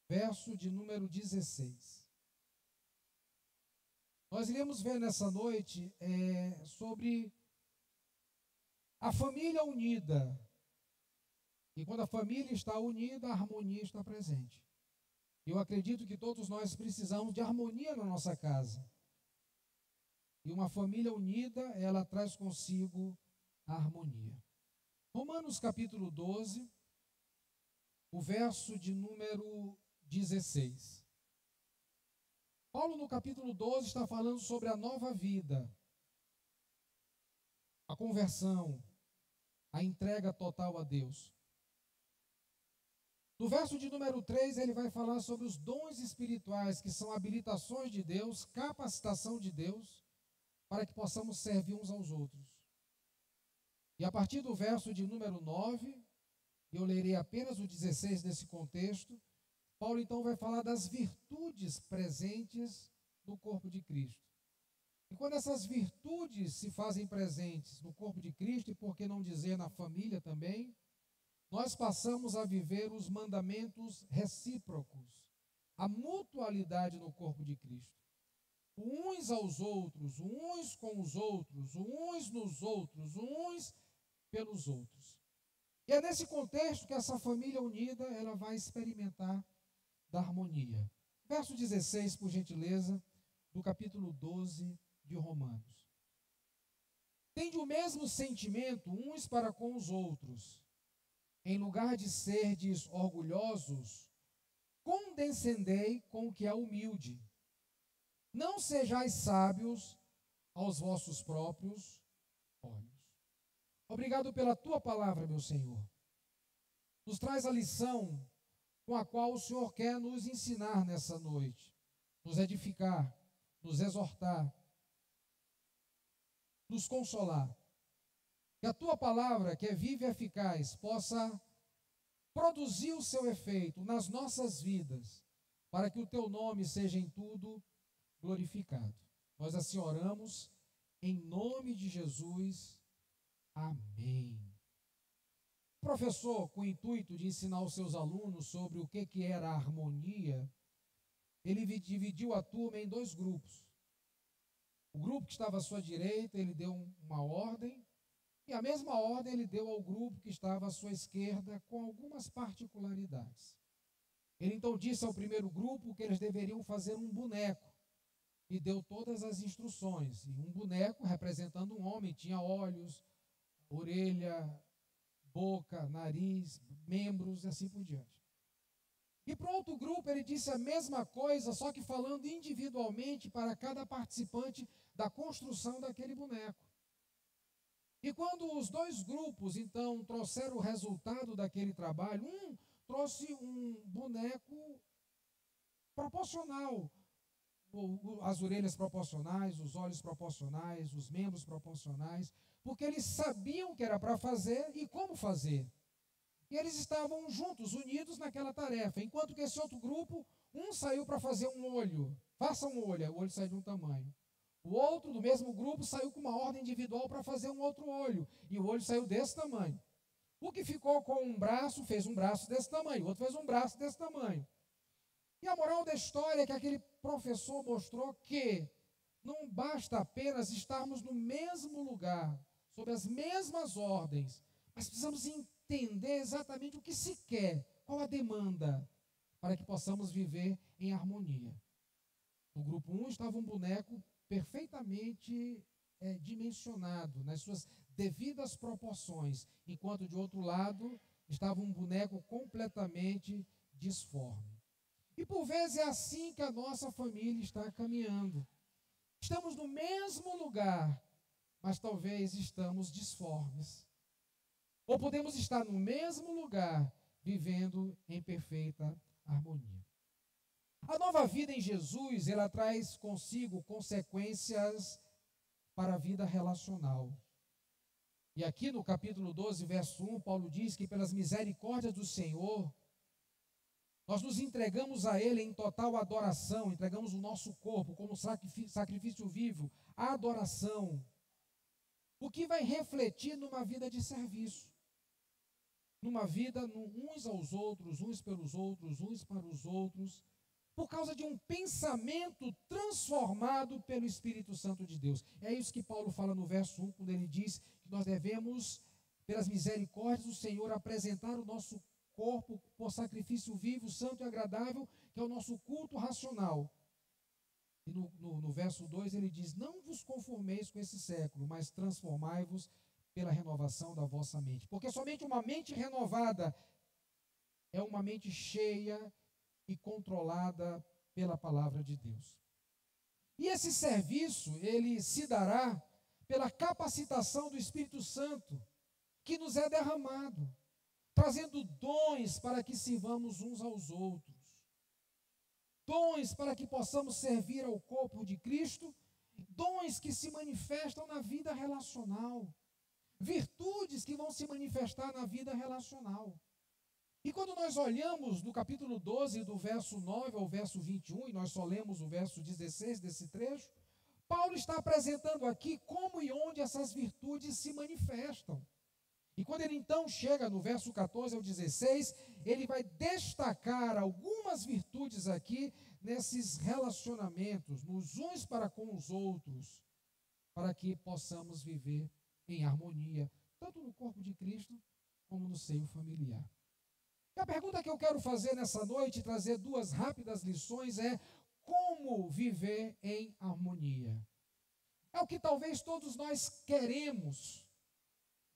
verso de número 16. Nós iremos ver nessa noite sobre a família unida. E quando a família está unida, a harmonia está presente. Eu acredito que todos nós precisamos de harmonia na nossa casa. E uma família unida, ela traz consigo a harmonia. Romanos capítulo 12, o verso de número 16. Paulo, no capítulo 12, está falando sobre a nova vida, a conversão, a entrega total a Deus. No verso de número 3, ele vai falar sobre os dons espirituais, que são habilitações de Deus, capacitação de Deus, para que possamos servir uns aos outros. E a partir do verso de número 9, eu lerei apenas o 16 nesse contexto, Paulo então vai falar das virtudes presentes no corpo de Cristo. E quando essas virtudes se fazem presentes no corpo de Cristo, e por que não dizer na família também, nós passamos a viver os mandamentos recíprocos, a mutualidade no corpo de Cristo. Uns aos outros, uns com os outros, uns nos outros, uns pelos outros. E é nesse contexto que essa família unida, ela vai experimentar da harmonia. Verso 16, por gentileza, do capítulo 12 de Romanos. Tende o mesmo sentimento uns para com os outros. Em lugar de serdes orgulhosos, condescendei com o que é humilde. Não sejais sábios aos vossos próprios olhos. Obrigado pela tua palavra, meu Senhor. Nos traz a lição com a qual o Senhor quer nos ensinar nessa noite, nos edificar, nos exortar, nos consolar. Que a tua palavra, que é viva e eficaz, possa produzir o seu efeito nas nossas vidas, para que o teu nome seja em tudo glorificado. Nós assim oramos, em nome de Jesus. Amém. O professor, com o intuito de ensinar os seus alunos sobre o que era a harmonia, ele dividiu a turma em dois grupos. O grupo que estava à sua direita, ele deu uma ordem, e a mesma ordem ele deu ao grupo que estava à sua esquerda, com algumas particularidades. Ele então disse ao primeiro grupo que eles deveriam fazer um boneco, e deu todas as instruções. E um boneco representando um homem, tinha olhos, orelha, boca, nariz, membros e assim por diante. E para o outro grupo ele disse a mesma coisa, só que falando individualmente para cada participante da construção daquele boneco. E quando os dois grupos, então, trouxeram o resultado daquele trabalho, um trouxe um boneco proporcional, as orelhas proporcionais, os olhos proporcionais, os membros proporcionais, porque eles sabiam o que era para fazer e como fazer. E eles estavam juntos, unidos naquela tarefa, enquanto que esse outro grupo, um saiu para fazer um olho, faça um olho, o olho sai de um tamanho. O outro, do mesmo grupo, saiu com uma ordem individual para fazer um outro olho, e o olho saiu desse tamanho. O que ficou com um braço, fez um braço desse tamanho, o outro fez um braço desse tamanho. E a moral da história é que aquele professor mostrou que não basta apenas estarmos no mesmo lugar, sob as mesmas ordens, mas precisamos entender exatamente o que se quer, qual a demanda, para que possamos viver em harmonia. No grupo 1 estava um boneco perfeitamente dimensionado, nas suas devidas proporções, enquanto de outro lado estava um boneco completamente disforme. E por vezes é assim que a nossa família está caminhando. Estamos no mesmo lugar, mas talvez estamos disformes. Ou podemos estar no mesmo lugar, vivendo em perfeita harmonia. A nova vida em Jesus, ela traz consigo consequências para a vida relacional. E aqui no capítulo 12, verso 1, Paulo diz que pelas misericórdias do Senhor, nós nos entregamos a Ele em total adoração, entregamos o nosso corpo como sacrifício vivo, a adoração, o que vai refletir numa vida de serviço, numa vida uns aos outros, uns pelos outros, uns para os outros, por causa de um pensamento transformado pelo Espírito Santo de Deus. É isso que Paulo fala no verso 1, quando ele diz que nós devemos, pelas misericórdias do Senhor, apresentar o nosso corpo por sacrifício vivo, santo e agradável, que é o nosso culto racional. E no verso 2 ele diz: não vos conformeis com esse século, mas transformai-vos pela renovação da vossa mente. Porque somente uma mente renovada é uma mente cheia e controlada pela palavra de Deus. E esse serviço, ele se dará pela capacitação do Espírito Santo, que nos é derramado, trazendo dons para que sirvamos uns aos outros. Dons para que possamos servir ao corpo de Cristo, dons que se manifestam na vida relacional, virtudes que vão se manifestar na vida relacional. E quando nós olhamos no capítulo 12, do verso 9 ao verso 21, e nós só lemos o verso 16 desse trecho, Paulo está apresentando aqui como e onde essas virtudes se manifestam. E quando ele então chega no verso 14 ao 16, ele vai destacar algumas virtudes aqui nesses relacionamentos, nos uns para com os outros, para que possamos viver em harmonia, tanto no corpo de Cristo, como no seio familiar. E a pergunta que eu quero fazer nessa noite, trazer duas rápidas lições, é como viver em harmonia. É o que talvez todos nós queremos,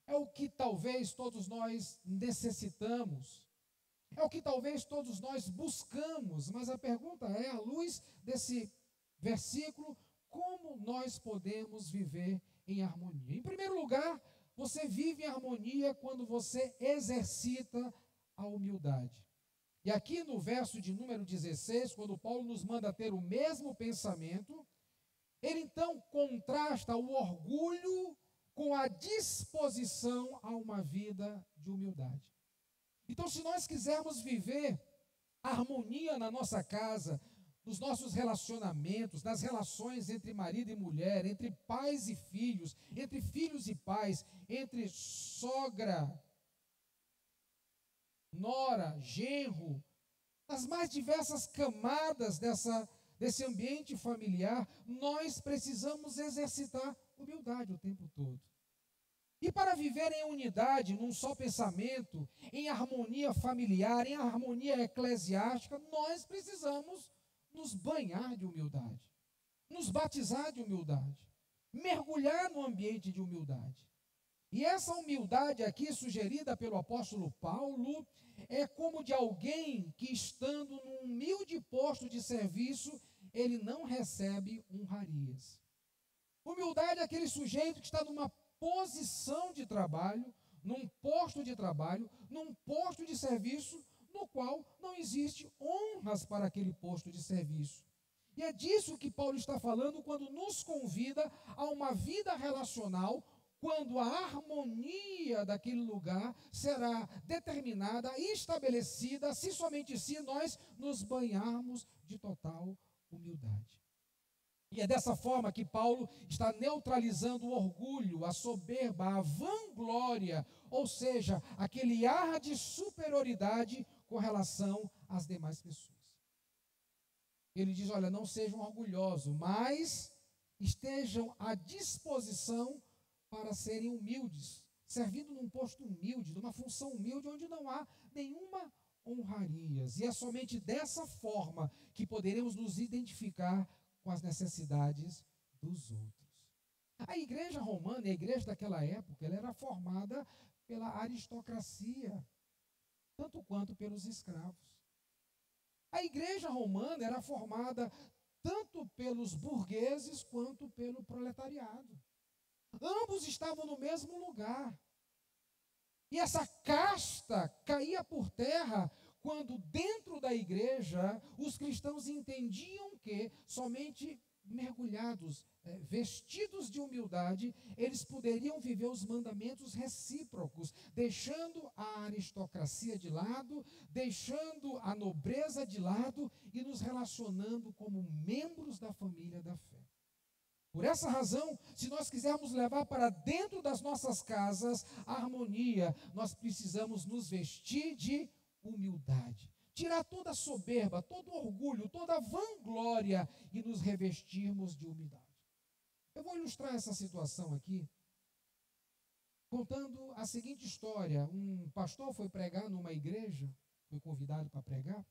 é o que talvez todos nós necessitamos, é o que talvez todos nós buscamos, mas a pergunta é, à luz desse versículo, como nós podemos viver em harmonia? Em primeiro lugar, você vive em harmonia quando você exercita a humildade. E aqui no verso de número 16, quando Paulo nos manda ter o mesmo pensamento, ele então contrasta o orgulho com a disposição a uma vida de humildade. Então, se nós quisermos viver harmonia na nossa casa, nos nossos relacionamentos, nas relações entre marido e mulher, entre pais e filhos, entre filhos e pais, entre sogra, nora, genro, nas mais diversas camadas desse ambiente familiar, nós precisamos exercitar humildade o tempo todo. E para viver em unidade, num só pensamento, em harmonia familiar, em harmonia eclesiástica, nós precisamos nos banhar de humildade, nos batizar de humildade, mergulhar no ambiente de humildade. E essa humildade aqui, sugerida pelo apóstolo Paulo, é como de alguém que, estando num humilde posto de serviço, ele não recebe honrarias. Humildade é aquele sujeito que está numa posição de trabalho, num posto de trabalho, num posto de serviço, no qual não existe honras para aquele posto de serviço. E é disso que Paulo está falando quando nos convida a uma vida relacional, quando a harmonia daquele lugar será determinada e estabelecida, se somente se nós nos banharmos de total humildade. E é dessa forma que Paulo está neutralizando o orgulho, a soberba, a vanglória, ou seja, aquele ar de superioridade com relação às demais pessoas. Ele diz, olha, não sejam orgulhosos, mas estejam à disposição para serem humildes, servindo num posto humilde, numa função humilde, onde não há nenhuma honrarias. E é somente dessa forma que poderemos nos identificar com as necessidades dos outros. A igreja romana, a igreja daquela época, ela era formada pela aristocracia, tanto quanto pelos escravos. A igreja romana era formada tanto pelos burgueses quanto pelo proletariado. Ambos estavam no mesmo lugar. E essa casta caía por terra quando dentro da igreja os cristãos entendiam que somente mergulhados, vestidos de humildade, eles poderiam viver os mandamentos recíprocos, deixando a aristocracia de lado, deixando a nobreza de lado e nos relacionando como membros da família da fé. Por essa razão, se nós quisermos levar para dentro das nossas casas a harmonia, nós precisamos nos vestir de humildade. Tirar toda a soberba, todo o orgulho, toda a vanglória e nos revestirmos de humildade. Eu vou ilustrar essa situação aqui, contando a seguinte história. Um pastor foi pregar numa igreja, foi convidado para pregar,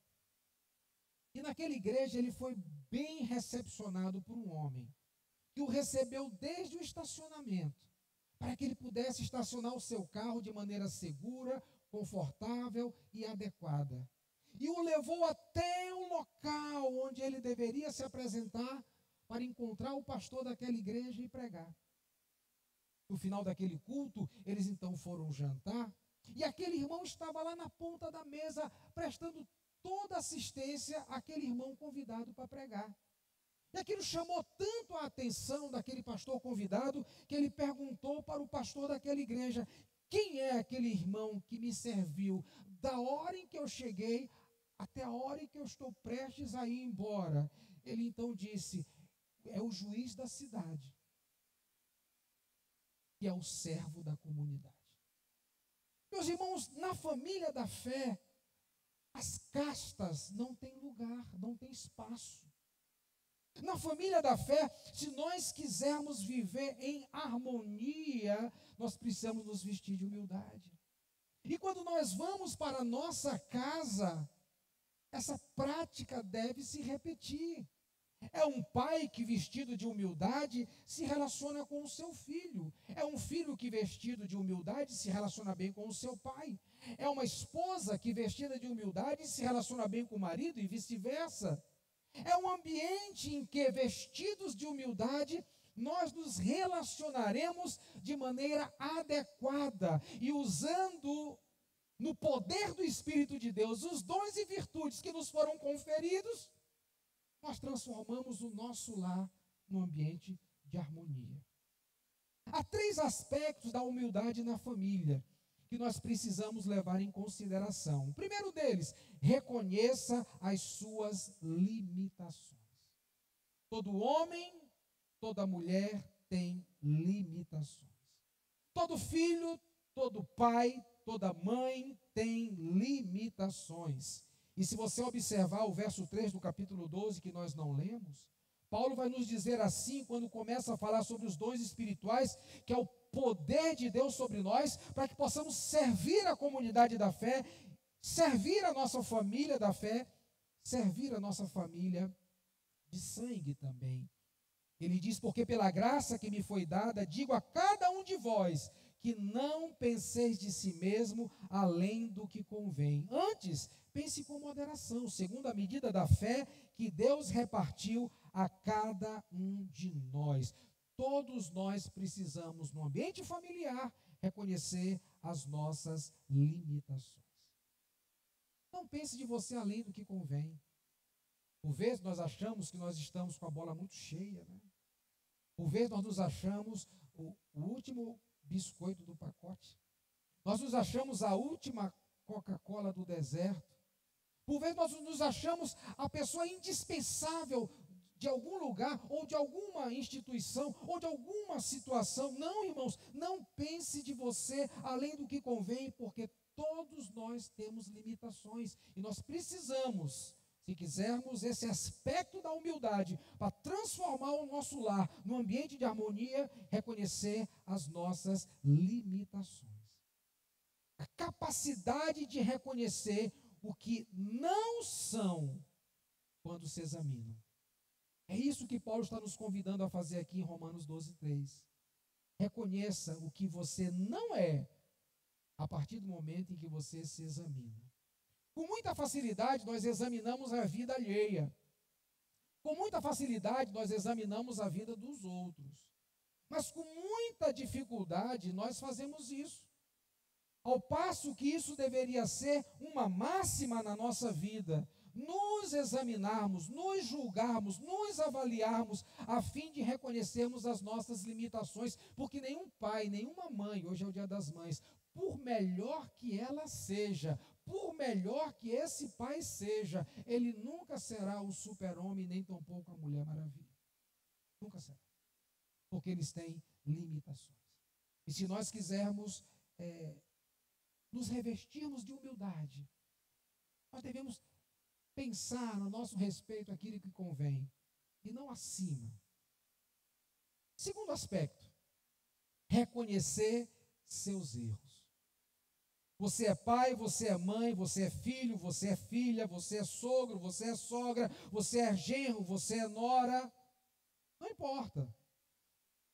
e naquela igreja ele foi bem recepcionado por um homem, que o recebeu desde o estacionamento, para que ele pudesse estacionar o seu carro de maneira segura, confortável e adequada. E o levou até o local onde ele deveria se apresentar para encontrar o pastor daquela igreja e pregar. No final daquele culto, eles então foram jantar, e aquele irmão estava lá na ponta da mesa, prestando toda assistência àquele irmão convidado para pregar. E aquilo chamou tanto a atenção daquele pastor convidado, que ele perguntou para o pastor daquela igreja: quem é aquele irmão que me serviu da hora em que eu cheguei até a hora em que eu estou prestes a ir embora? Ele então disse: é o juiz da cidade, que é o servo da comunidade. Meus irmãos, na família da fé, as castas não têm lugar, não têm espaço. Na família da fé, se nós quisermos viver em harmonia, nós precisamos nos vestir de humildade. E quando nós vamos para a nossa casa, essa prática deve se repetir. É um pai que, vestido de humildade, se relaciona com o seu filho. É um filho que, vestido de humildade, se relaciona bem com o seu pai. É uma esposa que, vestida de humildade, se relaciona bem com o marido e vice-versa. É um ambiente em que, vestidos de humildade, nós nos relacionaremos de maneira adequada e usando no poder do Espírito de Deus os dons e virtudes que nos foram conferidos, nós transformamos o nosso lar num ambiente de harmonia. Há 3 aspectos da humildade na família que nós precisamos levar em consideração. O primeiro deles: reconheça as suas limitações. Todo homem, toda mulher tem limitações. Todo filho, todo pai, toda mãe tem limitações. E se você observar o verso 3 do capítulo 12, que nós não lemos, Paulo vai nos dizer assim, quando começa a falar sobre os dons espirituais, que é o poder de Deus sobre nós, para que possamos servir a comunidade da fé, servir a nossa família da fé, servir a nossa família de sangue também. Ele diz: porque pela graça que me foi dada, digo a cada um de vós, que não penseis de si mesmo além do que convém. Antes, pense com moderação, segundo a medida da fé que Deus repartiu a cada um de nós. Todos nós precisamos, no ambiente familiar, reconhecer as nossas limitações. Não pense de você além do que convém. Por vezes nós achamos que nós estamos com a bola muito cheia, né? Por vezes nós nos achamos o último biscoito do pacote. Nós nos achamos a última Coca-Cola do deserto. Por vezes nós nos achamos a pessoa indispensável de algum lugar, ou de alguma instituição, ou de alguma situação. Não, irmãos, não pense de você além do que convém, porque todos nós temos limitações. E nós precisamos, se quisermos esse aspecto da humildade, para transformar o nosso lar num ambiente de harmonia, reconhecer as nossas limitações. A capacidade de reconhecer o que não são quando se examinam. É isso que Paulo está nos convidando a fazer aqui em Romanos 12:3. Reconheça o que você não é a partir do momento em que você se examina. Com muita facilidade nós examinamos a vida alheia. Com muita facilidade nós examinamos a vida dos outros. Mas com muita dificuldade nós fazemos isso. Ao passo que isso deveria ser uma máxima na nossa vida. nos examinarmos, nos julgarmos, nos avaliarmos, a fim de reconhecermos as nossas limitações, porque nenhum pai, nenhuma mãe, hoje é o Dia das Mães, por melhor que ela seja, por melhor que esse pai seja, ele nunca será o super-homem, nem tampouco a Mulher Maravilha. Nunca será. Porque eles têm limitações. E se nós quisermos nos revestirmos de humildade, nós devemos pensar no nosso respeito aquilo que convém, e não acima. Segundo aspecto, reconhecer seus erros. Você é pai, você é mãe, você é filho, você é filha, você é sogro, você é sogra, você é genro, você é nora. Não importa.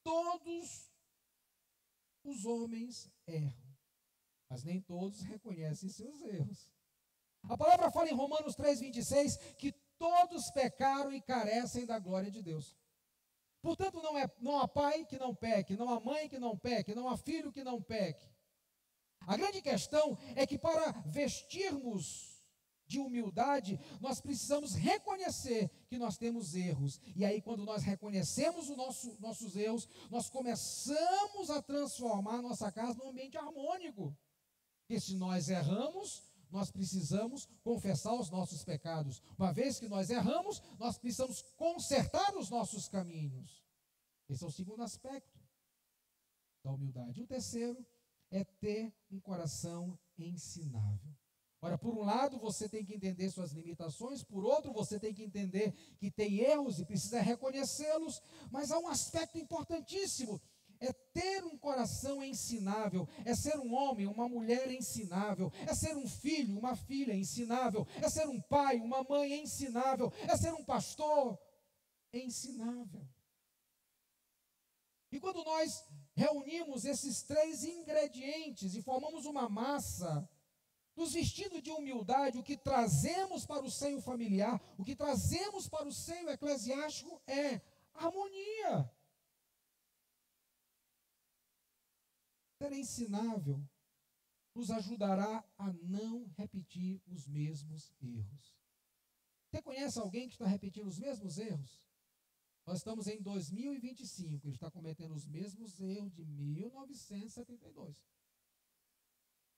Todos os homens erram, mas nem todos reconhecem seus erros. A palavra fala em Romanos 3,26 que todos pecaram e carecem da glória de Deus. Portanto, não há pai que não peque, não há mãe que não peque, não há filho que não peque. A grande questão é que para vestirmos de humildade, nós precisamos reconhecer que nós temos erros. E aí, quando nós reconhecemos os nossos erros, nós começamos a transformar nossa casa num ambiente harmônico. Porque se nós erramos, nós precisamos confessar os nossos pecados. Uma vez que nós erramos, nós precisamos consertar os nossos caminhos. Esse é o segundo aspecto da humildade. O terceiro é ter um coração ensinável. Ora, por um lado, você tem que entender suas limitações, por outro, você tem que entender que tem erros e precisa reconhecê-los, mas há um aspecto importantíssimo, é ter um coração ensinável, é ser um homem, uma mulher ensinável, é ser um filho, uma filha ensinável, é ser um pai, uma mãe ensinável, é ser um pastor ensinável. E quando nós reunimos esses três ingredientes e formamos uma massa, nos vestindo de humildade, o que trazemos para o seio familiar, o que trazemos para o seio eclesiástico é harmonia. Ser ensinável nos ajudará a não repetir os mesmos erros. Você conhece alguém que está repetindo os mesmos erros? Nós estamos em 2025, ele está cometendo os mesmos erros de 1972.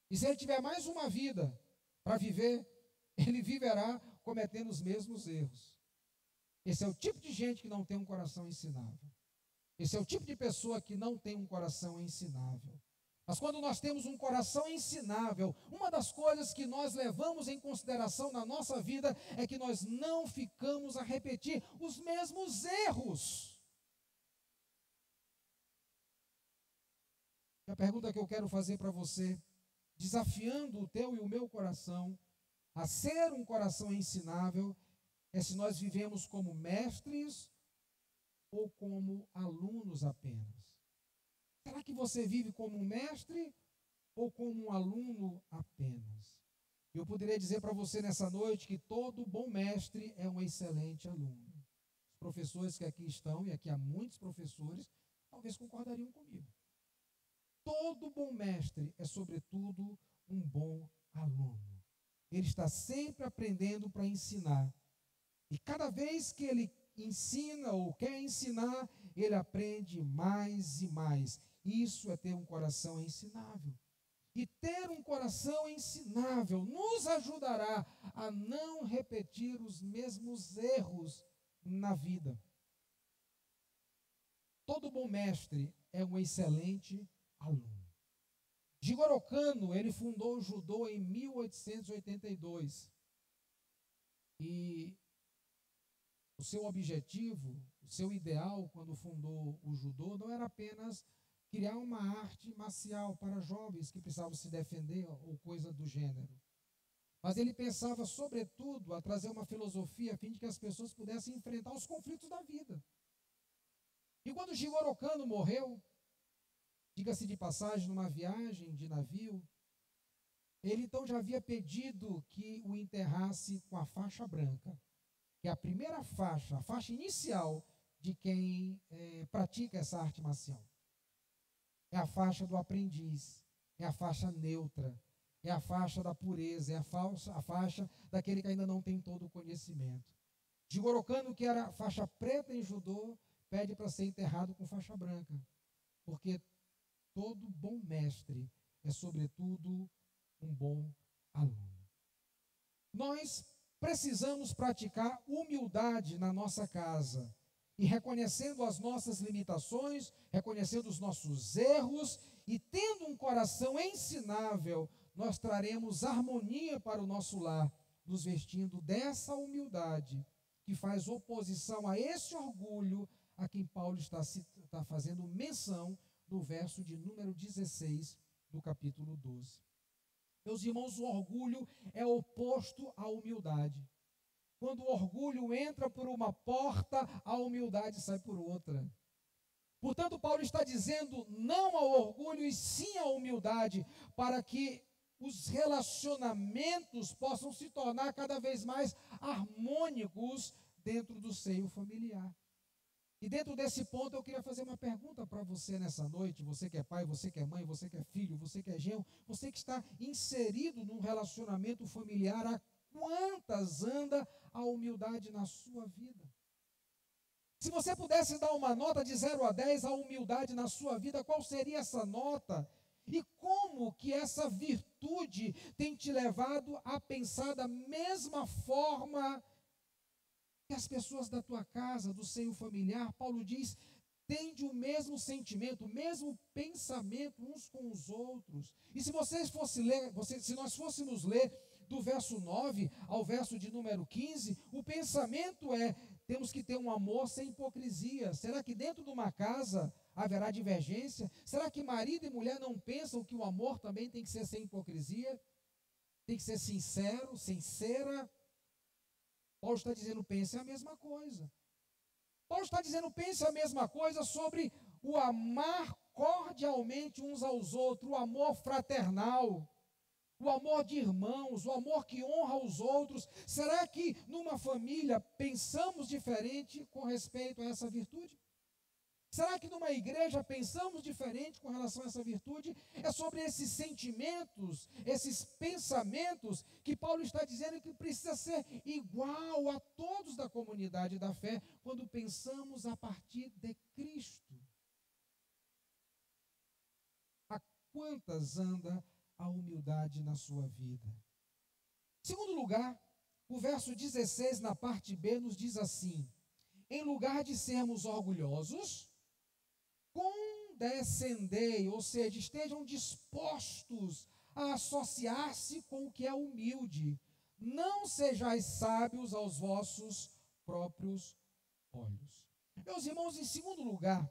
E se ele tiver mais uma vida para viver, ele viverá cometendo os mesmos erros. Esse é o tipo de gente que não tem um coração ensinável. Esse é o tipo de pessoa que não tem um coração ensinável. Mas quando nós temos um coração ensinável, uma das coisas que nós levamos em consideração na nossa vida é que nós não ficamos a repetir os mesmos erros. A pergunta que eu quero fazer para você, desafiando o teu e o meu coração a ser um coração ensinável, é se nós vivemos como mestres ou como alunos apenas. Será que você vive como um mestre ou como um aluno apenas? Eu poderia dizer para você nessa noite que todo bom mestre é um excelente aluno. Os professores que aqui estão, e aqui há muitos professores, talvez concordariam comigo. Todo bom mestre é, sobretudo, um bom aluno. Ele está sempre aprendendo para ensinar. E cada vez que ele ensina ou quer ensinar, ele aprende mais e mais. Isso é ter um coração ensinável. E ter um coração ensinável nos ajudará a não repetir os mesmos erros na vida. Todo bom mestre é um excelente aluno. Jigoro Kano, ele fundou o judô em 1882. E o seu objetivo, o seu ideal quando fundou o judô não era apenas criar uma arte marcial para jovens que precisavam se defender ou coisa do gênero. Mas ele pensava, sobretudo, a trazer uma filosofia a fim de que as pessoas pudessem enfrentar os conflitos da vida. E quando Jigoro Kano morreu, diga-se de passagem, numa viagem de navio, ele então já havia pedido que o enterrasse com a faixa branca, que é a primeira faixa, a faixa inicial de quem pratica essa arte marcial. É a faixa do aprendiz, é a faixa neutra, É a faixa da pureza, é a faixa daquele que ainda não tem todo o conhecimento. Jigoro Kano, que era faixa preta em judô, pede para ser enterrado com faixa branca, porque todo bom mestre é, sobretudo, um bom aluno. Nós precisamos praticar humildade na nossa casa, e reconhecendo as nossas limitações, reconhecendo os nossos erros, e tendo um coração ensinável, nós traremos harmonia para o nosso lar, nos vestindo dessa humildade, que faz oposição a esse orgulho a quem Paulo está fazendo menção no verso de número 16 do capítulo 12. Meus irmãos, o orgulho é oposto à humildade. Quando o orgulho entra por uma porta, a humildade sai por outra. Portanto, Paulo está dizendo não ao orgulho e sim à humildade, para que os relacionamentos possam se tornar cada vez mais harmônicos dentro do seio familiar. E dentro desse ponto eu queria fazer uma pergunta para você nessa noite, você que é pai, você que é mãe, você que é filho, você que é genro, você que está inserido num relacionamento familiar, há quantas anda a humildade na sua vida? Se você pudesse dar uma nota de 0 a 10 à humildade na sua vida, qual seria essa nota? E como que essa virtude tem te levado a pensar da mesma forma que as pessoas da tua casa, do seio familiar? Paulo diz, tende o mesmo sentimento, o mesmo pensamento uns com os outros. E se se nós fôssemos ler do verso 9 ao verso de número 15, o pensamento é, temos que ter um amor sem hipocrisia. Será que dentro de uma casa haverá divergência? Será que marido e mulher não pensam que o amor também tem que ser sem hipocrisia? Tem que ser sincero, sincera? Paulo está dizendo, pense a mesma coisa. Paulo está dizendo, pense a mesma coisa sobre o amar cordialmente uns aos outros, o amor fraternal, o amor de irmãos, o amor que honra os outros. Será que numa família pensamos diferente com respeito a essa virtude? Será que numa igreja pensamos diferente com relação a essa virtude? É sobre esses sentimentos, esses pensamentos que Paulo está dizendo que precisa ser igual a todos da comunidade da fé quando pensamos a partir de Cristo. A quantas anda a humildade na sua vida? Em segundo lugar, o verso 16 na parte B nos diz assim: em lugar de sermos orgulhosos, condescendei, ou seja, estejam dispostos a associar-se com o que é humilde. Não sejais sábios aos vossos próprios olhos. Meus irmãos, em segundo lugar,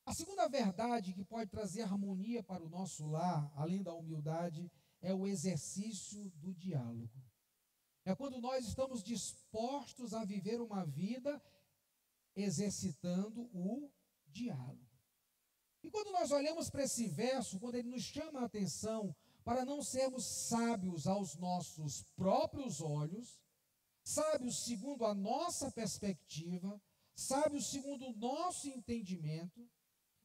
a segunda verdade que pode trazer harmonia para o nosso lar, além da humildade, é o exercício do diálogo. É quando nós estamos dispostos a viver uma vida exercitando o diálogo. E quando nós olhamos para esse verso, quando ele nos chama a atenção para não sermos sábios aos nossos próprios olhos, sábios segundo a nossa perspectiva, sábios segundo o nosso entendimento,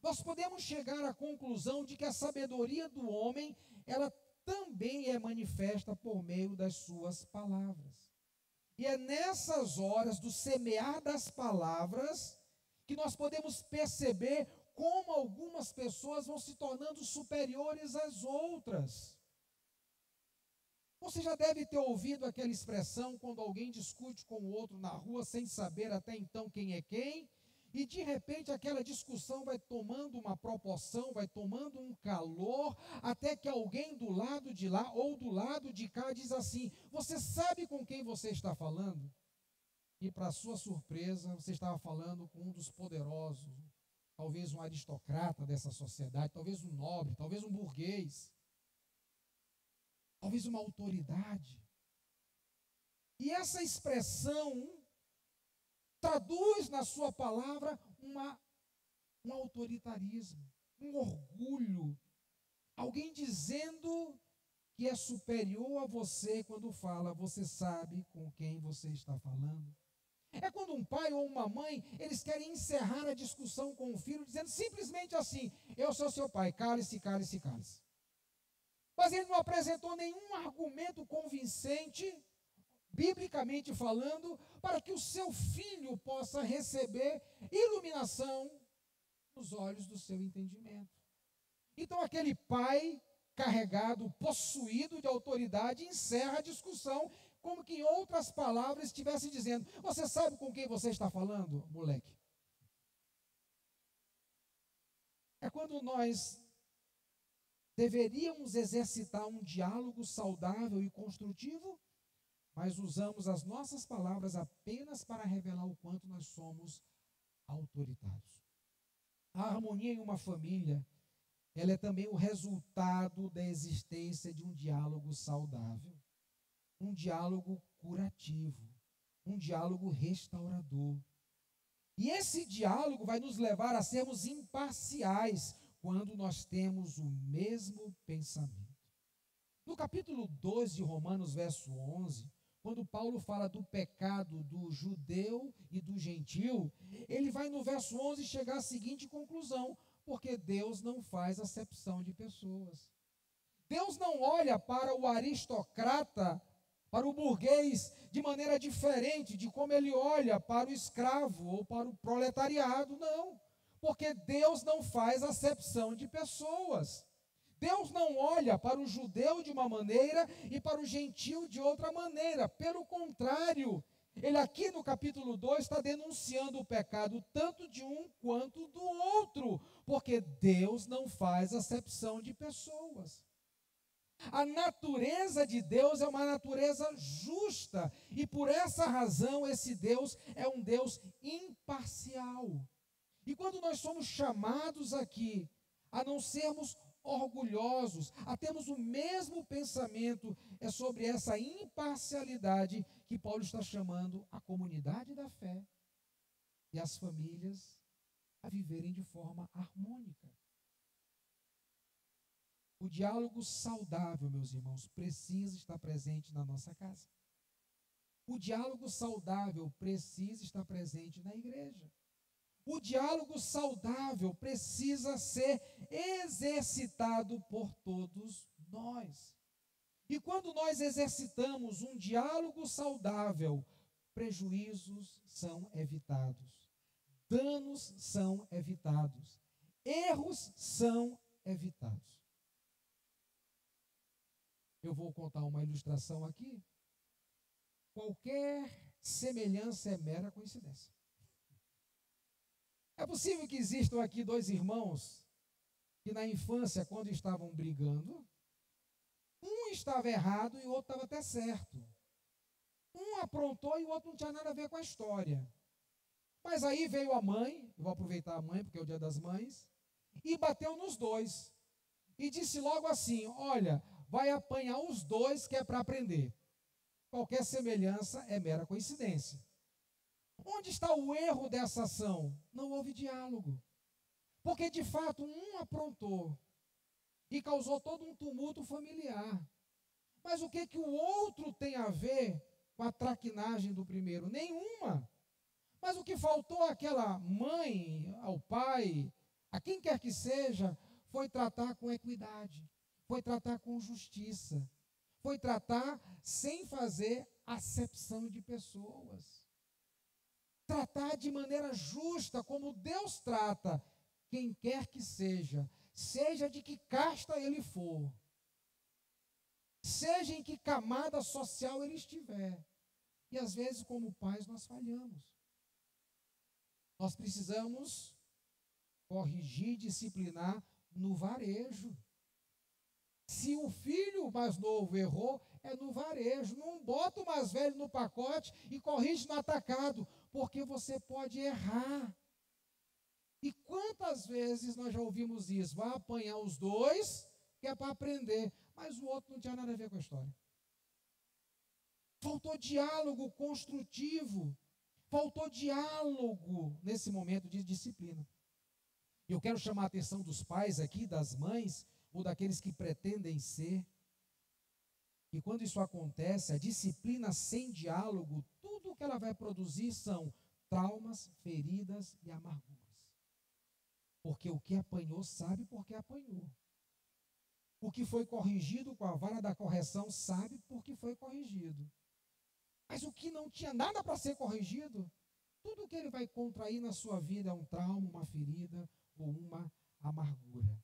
nós podemos chegar à conclusão de que a sabedoria do homem, ela também é manifesta por meio das suas palavras. E é nessas horas do semear das palavras que nós podemos perceber como algumas pessoas vão se tornando superiores às outras. Você já deve ter ouvido aquela expressão quando alguém discute com o outro na rua sem saber até então quem é quem, e de repente aquela discussão vai tomando uma proporção, vai tomando um calor, até que alguém do lado de lá ou do lado de cá diz assim: você sabe com quem você está falando? E para sua surpresa, você estava falando com um dos poderosos, talvez um aristocrata dessa sociedade, talvez um nobre, talvez um burguês, talvez uma autoridade. E essa expressão traduz na sua palavra um autoritarismo, um orgulho. Alguém dizendo que é superior a você quando fala, você sabe com quem você está falando. É quando um pai ou uma mãe, eles querem encerrar a discussão com o filho, dizendo simplesmente assim: eu sou seu pai, cale-se, cale-se, cale-se. Mas ele não apresentou nenhum argumento convincente, biblicamente falando, para que o seu filho possa receber iluminação nos olhos do seu entendimento. Então aquele pai carregado, possuído de autoridade, encerra a discussão, como que em outras palavras estivesse dizendo: você sabe com quem você está falando, moleque? É quando nós deveríamos exercitar um diálogo saudável e construtivo, mas usamos as nossas palavras apenas para revelar o quanto nós somos autoritários. A harmonia em uma família, ela é também o resultado da existência de um diálogo saudável, um diálogo curativo, um diálogo restaurador. E esse diálogo vai nos levar a sermos imparciais quando nós temos o mesmo pensamento. No capítulo 2 de Romanos, verso 11, quando Paulo fala do pecado do judeu e do gentil, ele vai no verso 11 chegar à seguinte conclusão: porque Deus não faz acepção de pessoas. Deus não olha para o aristocrata, para o burguês, de maneira diferente de como ele olha para o escravo ou para o proletariado, não. Porque Deus não faz acepção de pessoas. Deus não olha para o judeu de uma maneira e para o gentil de outra maneira. Pelo contrário, ele aqui no capítulo 2 está denunciando o pecado tanto de um quanto do outro, porque Deus não faz acepção de pessoas. A natureza de Deus é uma natureza justa, e por essa razão esse Deus é um Deus imparcial. E quando nós somos chamados aqui a não sermos orgulhosos, a termos o mesmo pensamento, é sobre essa imparcialidade que Paulo está chamando a comunidade da fé e as famílias a viverem de forma harmônica. O diálogo saudável, meus irmãos, precisa estar presente na nossa casa. O diálogo saudável precisa estar presente na igreja. O diálogo saudável precisa ser exercitado por todos nós. E quando nós exercitamos um diálogo saudável, prejuízos são evitados, danos são evitados, erros são evitados. Eu vou contar uma ilustração aqui. Qualquer semelhança é mera coincidência. É possível que existam aqui dois irmãos que na infância, quando estavam brigando, um estava errado e o outro estava até certo. Um aprontou e o outro não tinha nada a ver com a história. Mas aí veio a mãe, eu vou aproveitar a mãe porque é o Dia das Mães, e bateu nos dois. E disse logo assim: olha, vai apanhar os dois que é para aprender. Qualquer semelhança é mera coincidência. Onde está o erro dessa ação? Não houve diálogo. Porque, de fato, um aprontou e causou todo um tumulto familiar. Mas o que o outro tem a ver com a traquinagem do primeiro? Nenhuma. Mas o que faltou àquela mãe, ao pai, a quem quer que seja, foi tratar com equidade, foi tratar com justiça, foi tratar sem fazer acepção de pessoas. Tratar de maneira justa, como Deus trata quem quer que seja, seja de que casta ele for, seja em que camada social ele estiver. E às vezes, como pais, nós falhamos. Nós precisamos corrigir, disciplinar no varejo. Se o filho mais novo errou, é no varejo. Não bota o mais velho no pacote e corrige no atacado, porque você pode errar. E quantas vezes nós já ouvimos isso? Vai apanhar os dois, que é para aprender, mas o outro não tinha nada a ver com a história. Faltou diálogo construtivo, faltou diálogo nesse momento de disciplina. Eu quero chamar a atenção dos pais aqui, das mães, ou daqueles que pretendem ser. E quando isso acontece, a disciplina sem diálogo, tudo o que ela vai produzir são traumas, feridas e amarguras. Porque o que apanhou sabe por que apanhou. O que foi corrigido com a vara da correção sabe por que foi corrigido. Mas o que não tinha nada para ser corrigido, tudo que ele vai contrair na sua vida é um trauma, uma ferida ou uma amargura.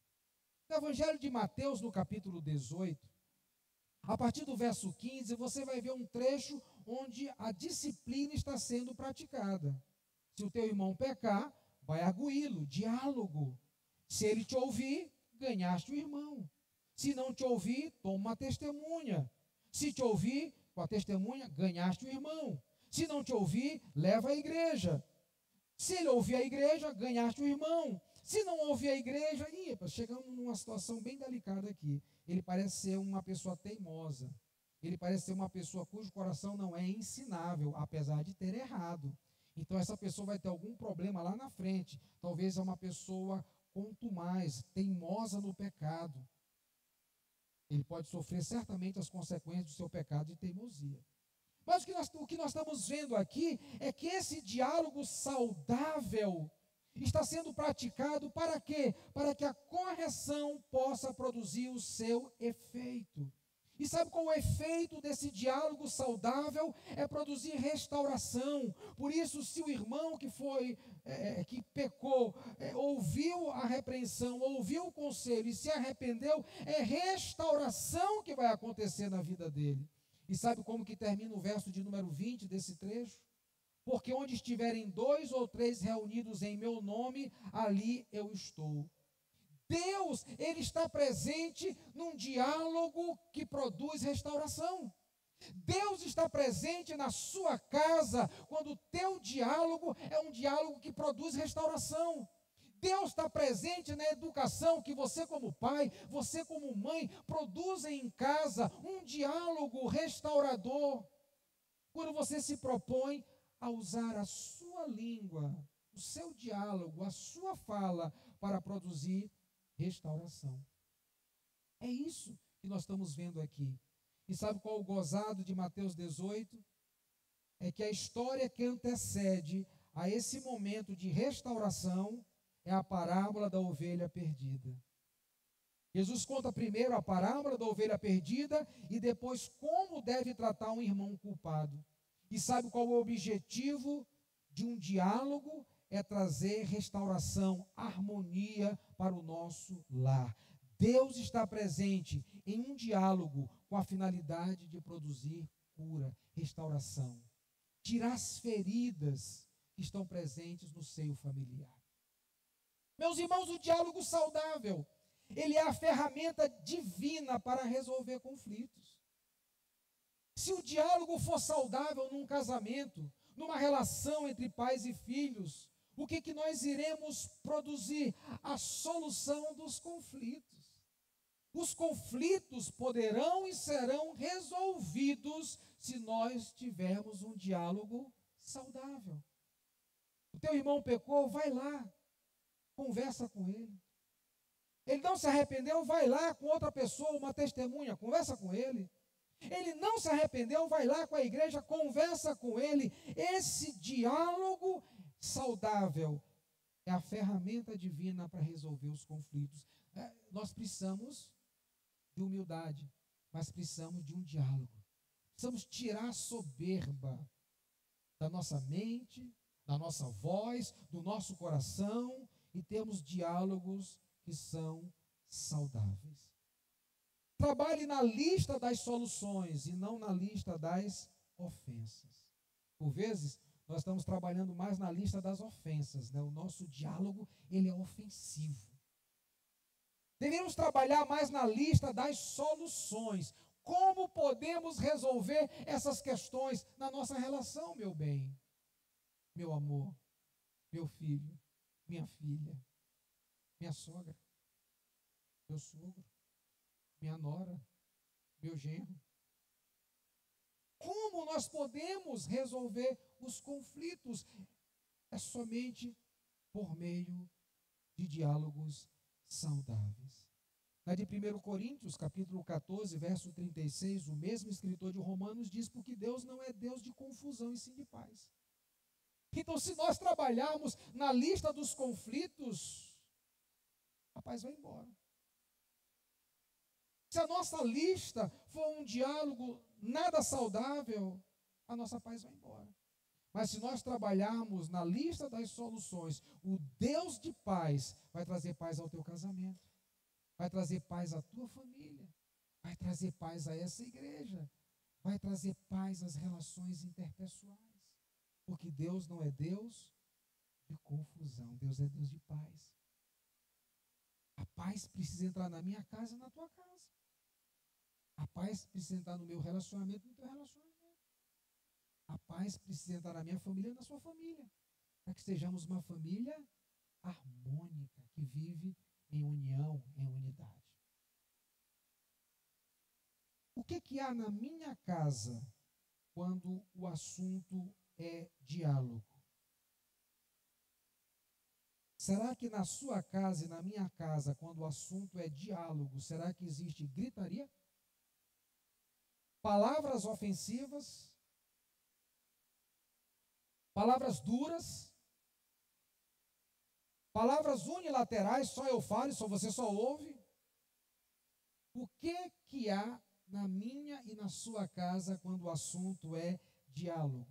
No Evangelho de Mateus, no capítulo 18, a partir do verso 15, você vai ver um trecho onde a disciplina está sendo praticada. Se o teu irmão pecar, vai arguí-lo, diálogo. Se ele te ouvir, ganhaste o irmão. Se não te ouvir, toma uma testemunha. Se te ouvir, com a testemunha, ganhaste o irmão. Se não te ouvir, leva à igreja. Se ele ouvir a igreja, ganhaste o irmão. Se não ouvir a igreja, chegamos numa situação bem delicada aqui. Ele parece ser uma pessoa teimosa. Ele parece ser uma pessoa cujo coração não é ensinável, apesar de ter errado. Então essa pessoa vai ter algum problema lá na frente. Talvez é uma pessoa contumaz, teimosa no pecado. Ele pode sofrer certamente as consequências do seu pecado de teimosia. Mas o que nós estamos vendo aqui é que esse diálogo saudável está sendo praticado para quê? Para que a correção possa produzir o seu efeito. E sabe qual é o efeito desse diálogo saudável? É produzir restauração. Por isso, se o irmão que pecou, ouviu a repreensão, ouviu o conselho e se arrependeu, é restauração que vai acontecer na vida dele. E sabe como que termina o verso de número 20 desse trecho? Porque onde estiverem 2 ou 3 reunidos em meu nome, ali eu estou. Deus, Ele está presente num diálogo que produz restauração. Deus está presente na sua casa quando o teu diálogo é um diálogo que produz restauração. Deus está presente na educação que você como pai, você como mãe, produzem em casa um diálogo restaurador. Quando você se propõe a usar a sua língua, o seu diálogo, a sua fala para produzir restauração. É isso que nós estamos vendo aqui. E sabe qual é o gozado de Mateus 18? É que a história que antecede a esse momento de restauração é a parábola da ovelha perdida. Jesus conta primeiro a parábola da ovelha perdida e depois como deve tratar um irmão culpado. E sabe qual é o objetivo de um diálogo? É trazer restauração, harmonia para o nosso lar. Deus está presente em um diálogo com a finalidade de produzir cura, restauração. Tirar as feridas que estão presentes no seio familiar. Meus irmãos, o diálogo saudável, ele é a ferramenta divina para resolver conflitos. Se o diálogo for saudável num casamento, numa relação entre pais e filhos, o que nós iremos produzir? A solução dos conflitos. Os conflitos poderão e serão resolvidos se nós tivermos um diálogo saudável. O teu irmão pecou, vai lá, conversa com ele. Ele não se arrependeu, vai lá com outra pessoa, uma testemunha, conversa com ele. Ele não se arrependeu, vai lá com a igreja, conversa com ele. Esse diálogo saudável é a ferramenta divina para resolver os conflitos. Nós precisamos de humildade, mas precisamos de um diálogo. Precisamos tirar a soberba da nossa mente, da nossa voz, do nosso coração e termos diálogos que são saudáveis. Trabalhe na lista das soluções e não na lista das ofensas. Por vezes, nós estamos trabalhando mais na lista das ofensas, né? O nosso diálogo, ele é ofensivo. Deveríamos trabalhar mais na lista das soluções. Como podemos resolver essas questões na nossa relação, meu bem, meu amor, meu filho, minha filha, minha sogra, meu sogro, minha nora, meu genro. Como nós podemos resolver os conflitos? É somente por meio de diálogos saudáveis. Na de 1 Coríntios, capítulo 14, verso 36, o mesmo escritor de Romanos diz: porque Deus não é Deus de confusão e sim de paz. Então, se nós trabalharmos na lista dos conflitos, a paz vai embora. Se a nossa lista for um diálogo nada saudável, a nossa paz vai embora. Mas se nós trabalharmos na lista das soluções, o Deus de paz vai trazer paz ao teu casamento, vai trazer paz à tua família, vai trazer paz a essa igreja, vai trazer paz às relações interpessoais. Porque Deus não é Deus de confusão, Deus é Deus de paz. A paz precisa entrar na minha casa e na tua casa. A paz precisa entrar no meu relacionamento e no teu relacionamento. A paz precisa entrar na minha família e na sua família. Para que sejamos uma família harmônica, que vive em união, em unidade. O que há na minha casa quando o assunto é diálogo? Será que na sua casa e na minha casa, quando o assunto é diálogo, será que existe gritaria? Palavras ofensivas? Palavras duras? Palavras unilaterais, só eu falo e só você só ouve? O que há na minha e na sua casa quando o assunto é diálogo?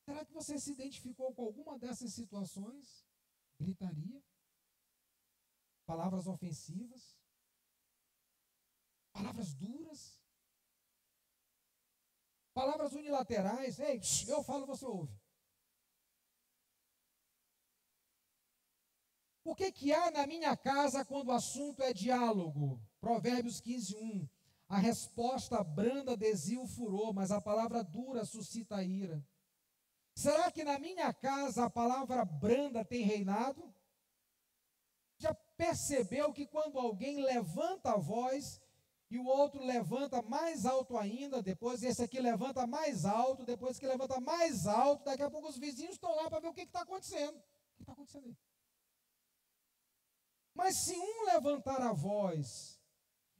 Será que você se identificou com alguma dessas situações? Gritaria? Palavras ofensivas? Palavras duras? Palavras unilaterais? Ei, eu falo, você ouve. O que há na minha casa quando o assunto é diálogo? Provérbios 15:1. A resposta branda desvia o furor, mas a palavra dura suscita a ira. Será que na minha casa a palavra branda tem reinado? Já percebeu que quando alguém levanta a voz e o outro levanta mais alto ainda, depois esse aqui levanta mais alto, depois que levanta mais alto, daqui a pouco os vizinhos estão lá para ver o que está acontecendo. O que está acontecendo aí? Mas se um levantar a voz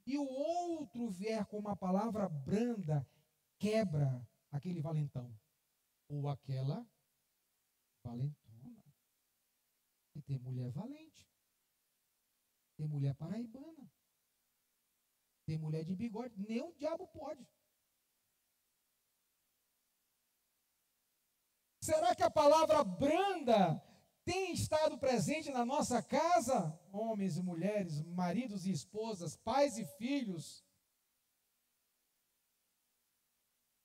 e o outro vier com uma palavra branda, quebra aquele valentão ou aquela valentona. E tem mulher valente, tem mulher paraibana, tem mulher de bigode, nem o diabo pode. Será que a palavra branda tem estado presente na nossa casa? Homens e mulheres, maridos e esposas, pais e filhos.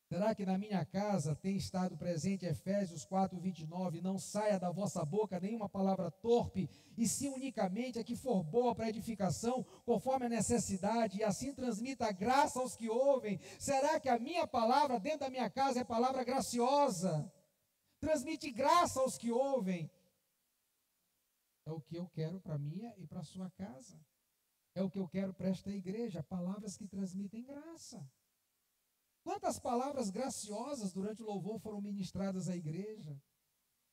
Será que na minha casa tem estado presente Efésios 4:29? Não saia da vossa boca nenhuma palavra torpe, e sim unicamente a que for boa para edificação, conforme a necessidade, e assim transmita a graça aos que ouvem. Será que a minha palavra dentro da minha casa é palavra graciosa? Transmite graça aos que ouvem. É o que eu quero para a minha e para a sua casa. É o que eu quero para esta igreja, palavras que transmitem graça. Quantas palavras graciosas durante o louvor foram ministradas à igreja?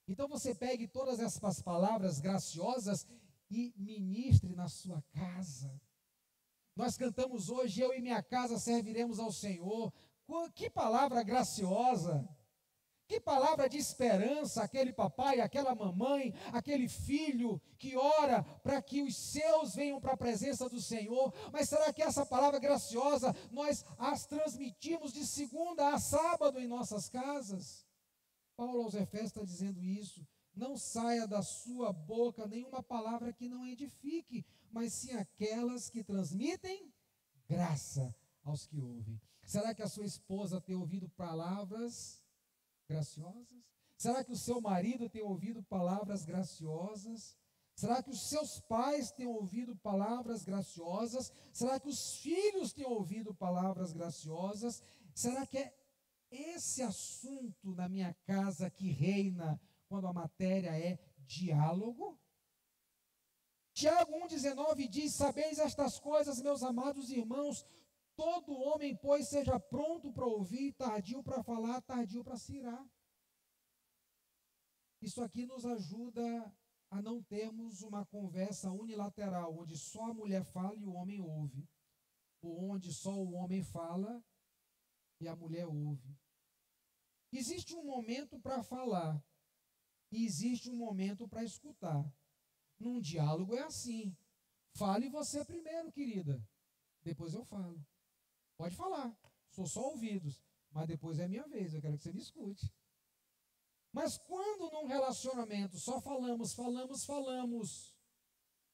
Então você pegue todas essas palavras graciosas e ministre na sua casa. Nós cantamos hoje, eu e minha casa serviremos ao Senhor. Que palavra graciosa! Que palavra de esperança, aquele papai, aquela mamãe, aquele filho que ora para que os seus venham para a presença do Senhor. Mas será que essa palavra graciosa nós as transmitimos de segunda a sábado em nossas casas? Paulo aos Efésios está dizendo isso. Não saia da sua boca nenhuma palavra que não edifique, mas sim aquelas que transmitem graça aos que ouvem. Será que a sua esposa tem ouvido palavras graciosas? Será que o seu marido tem ouvido palavras graciosas? Será que os seus pais têm ouvido palavras graciosas? Será que os filhos têm ouvido palavras graciosas? Será que é esse assunto na minha casa que reina quando a matéria é diálogo? Tiago 1,19 diz: sabeis estas coisas, meus amados irmãos, todo homem, pois, seja pronto para ouvir, tardio para falar, tardio para se irar. Isso aqui nos ajuda a não termos uma conversa unilateral, onde só a mulher fala e o homem ouve, ou onde só o homem fala e a mulher ouve. Existe um momento para falar e existe um momento para escutar. Num diálogo é assim: fale você primeiro, querida. Depois eu falo. Pode falar. Sou só ouvidos. Mas depois é minha vez. Eu quero que você me escute. Mas quando num relacionamento só falamos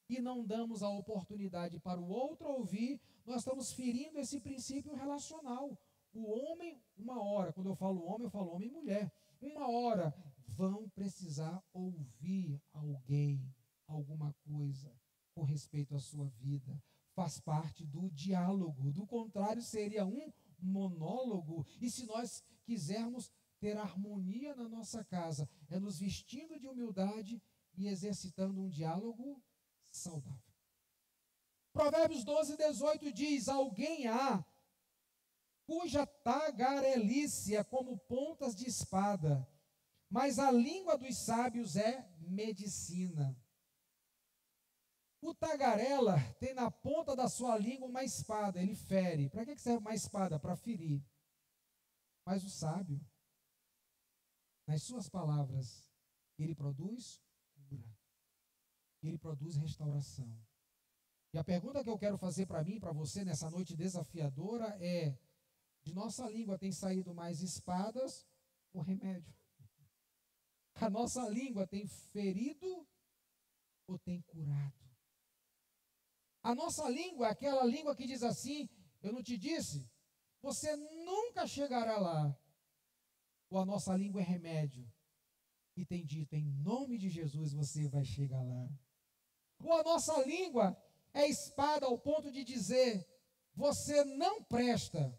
e não damos a oportunidade para o outro ouvir, nós estamos ferindo esse princípio relacional. O homem, uma hora, quando eu falo homem e mulher, uma hora vão precisar ouvir alguém, alguma coisa com respeito à sua vida. Faz parte do diálogo. Do contrário, seria um monólogo. E se nós quisermos ter harmonia na nossa casa, é nos vestindo de humildade e exercitando um diálogo saudável. Provérbios 12:18 diz: alguém há cuja tagarelice é como pontas de espada, mas a língua dos sábios é medicina. O tagarela tem na ponta da sua língua uma espada, ele fere. Para que serve uma espada? Para ferir. Mas o sábio, nas suas palavras, ele produz cura. Ele produz restauração. E a pergunta que eu quero fazer para mim e para você nessa noite desafiadora é: de nossa língua tem saído mais espadas ou remédio? A nossa língua tem ferido ou tem curado? A nossa língua é aquela língua que diz assim: eu não te disse, você nunca chegará lá. Ou a nossa língua é remédio e tem dito, em nome de Jesus você vai chegar lá. Ou a nossa língua é espada ao ponto de dizer, você não presta.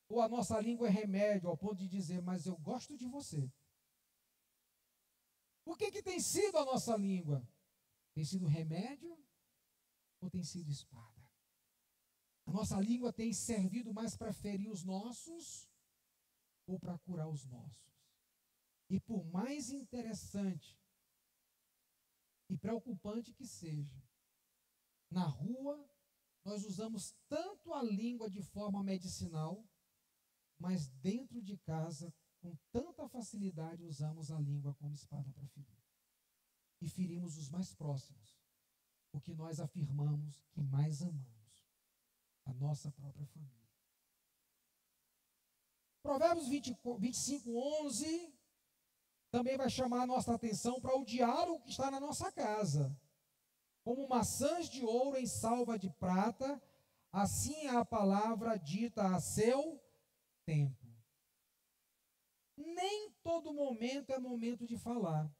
Ou a nossa língua é remédio ao ponto de dizer, mas eu gosto de você. O que tem sido a nossa língua? Tem sido remédio ou tem sido espada? A nossa língua tem servido mais para ferir os nossos ou para curar os nossos? E por mais interessante e preocupante que seja, na rua nós usamos tanto a língua de forma medicinal, mas dentro de casa, com tanta facilidade, usamos a língua como espada para ferir. E ferimos os mais próximos, o que nós afirmamos que mais amamos, a nossa própria família. Provérbios 25:11 também vai chamar a nossa atenção para o diálogo que está na nossa casa. Como maçãs de ouro em salva de prata, assim é a palavra dita a seu tempo. Nem todo momento é momento de falar.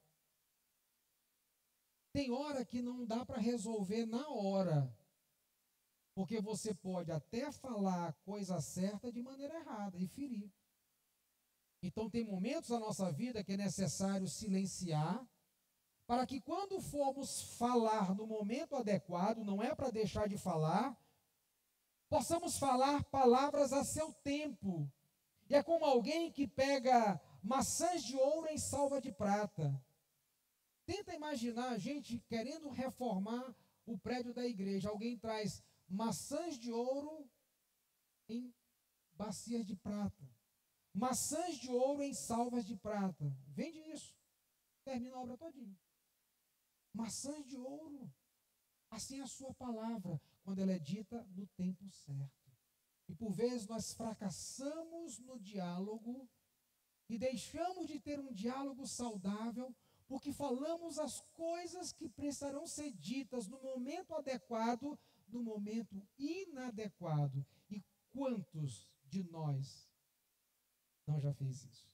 Tem hora que não dá para resolver na hora, porque você pode até falar a coisa certa de maneira errada e ferir. Então tem momentos na nossa vida que é necessário silenciar, para que quando formos falar no momento adequado, não é para deixar de falar, possamos falar palavras a seu tempo. E é como alguém que pega maçãs de ouro em salva de prata. Tenta imaginar a gente querendo reformar o prédio da igreja. Alguém traz maçãs de ouro em bacias de prata. Maçãs de ouro em salvas de prata. Vende isso. Termina a obra todinha. Maçãs de ouro. Assim é a sua palavra, quando ela é dita no tempo certo. E por vezes nós fracassamos no diálogo e deixamos de ter um diálogo saudável porque falamos as coisas que precisarão ser ditas no momento adequado, no momento inadequado. E quantos de nós não já fez isso?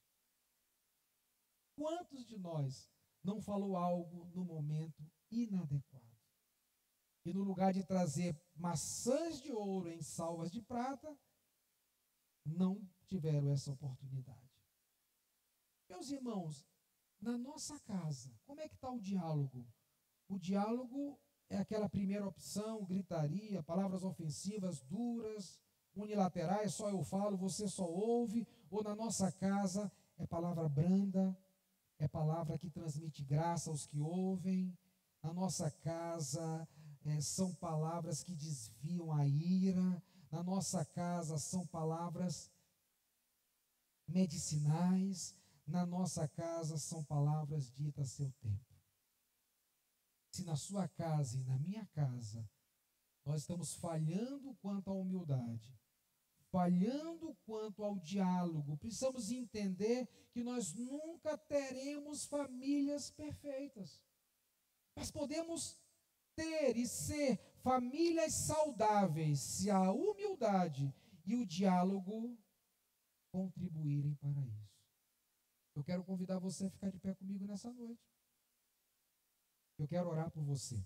Quantos de nós não falou algo no momento inadequado? E no lugar de trazer maçãs de ouro em salvas de prata, não tiveram essa oportunidade. Meus irmãos, na nossa casa, como é que está o diálogo? O diálogo é aquela primeira opção, gritaria, palavras ofensivas, duras, unilaterais, só eu falo, você só ouve, ou na nossa casa é palavra branda, é palavra que transmite graça aos que ouvem. Na nossa casa são palavras que desviam a ira. Na nossa casa são palavras medicinais. Na nossa casa são palavras ditas a seu tempo. Se na sua casa e na minha casa Nós estamos falhando quanto à humildade, falhando quanto ao diálogo. Precisamos entender que nós nunca teremos famílias perfeitas. Mas podemos ter e ser famílias saudáveis se a humildade e o diálogo contribuírem para isso. Eu quero convidar você a ficar de pé comigo nessa noite. Eu quero orar por você.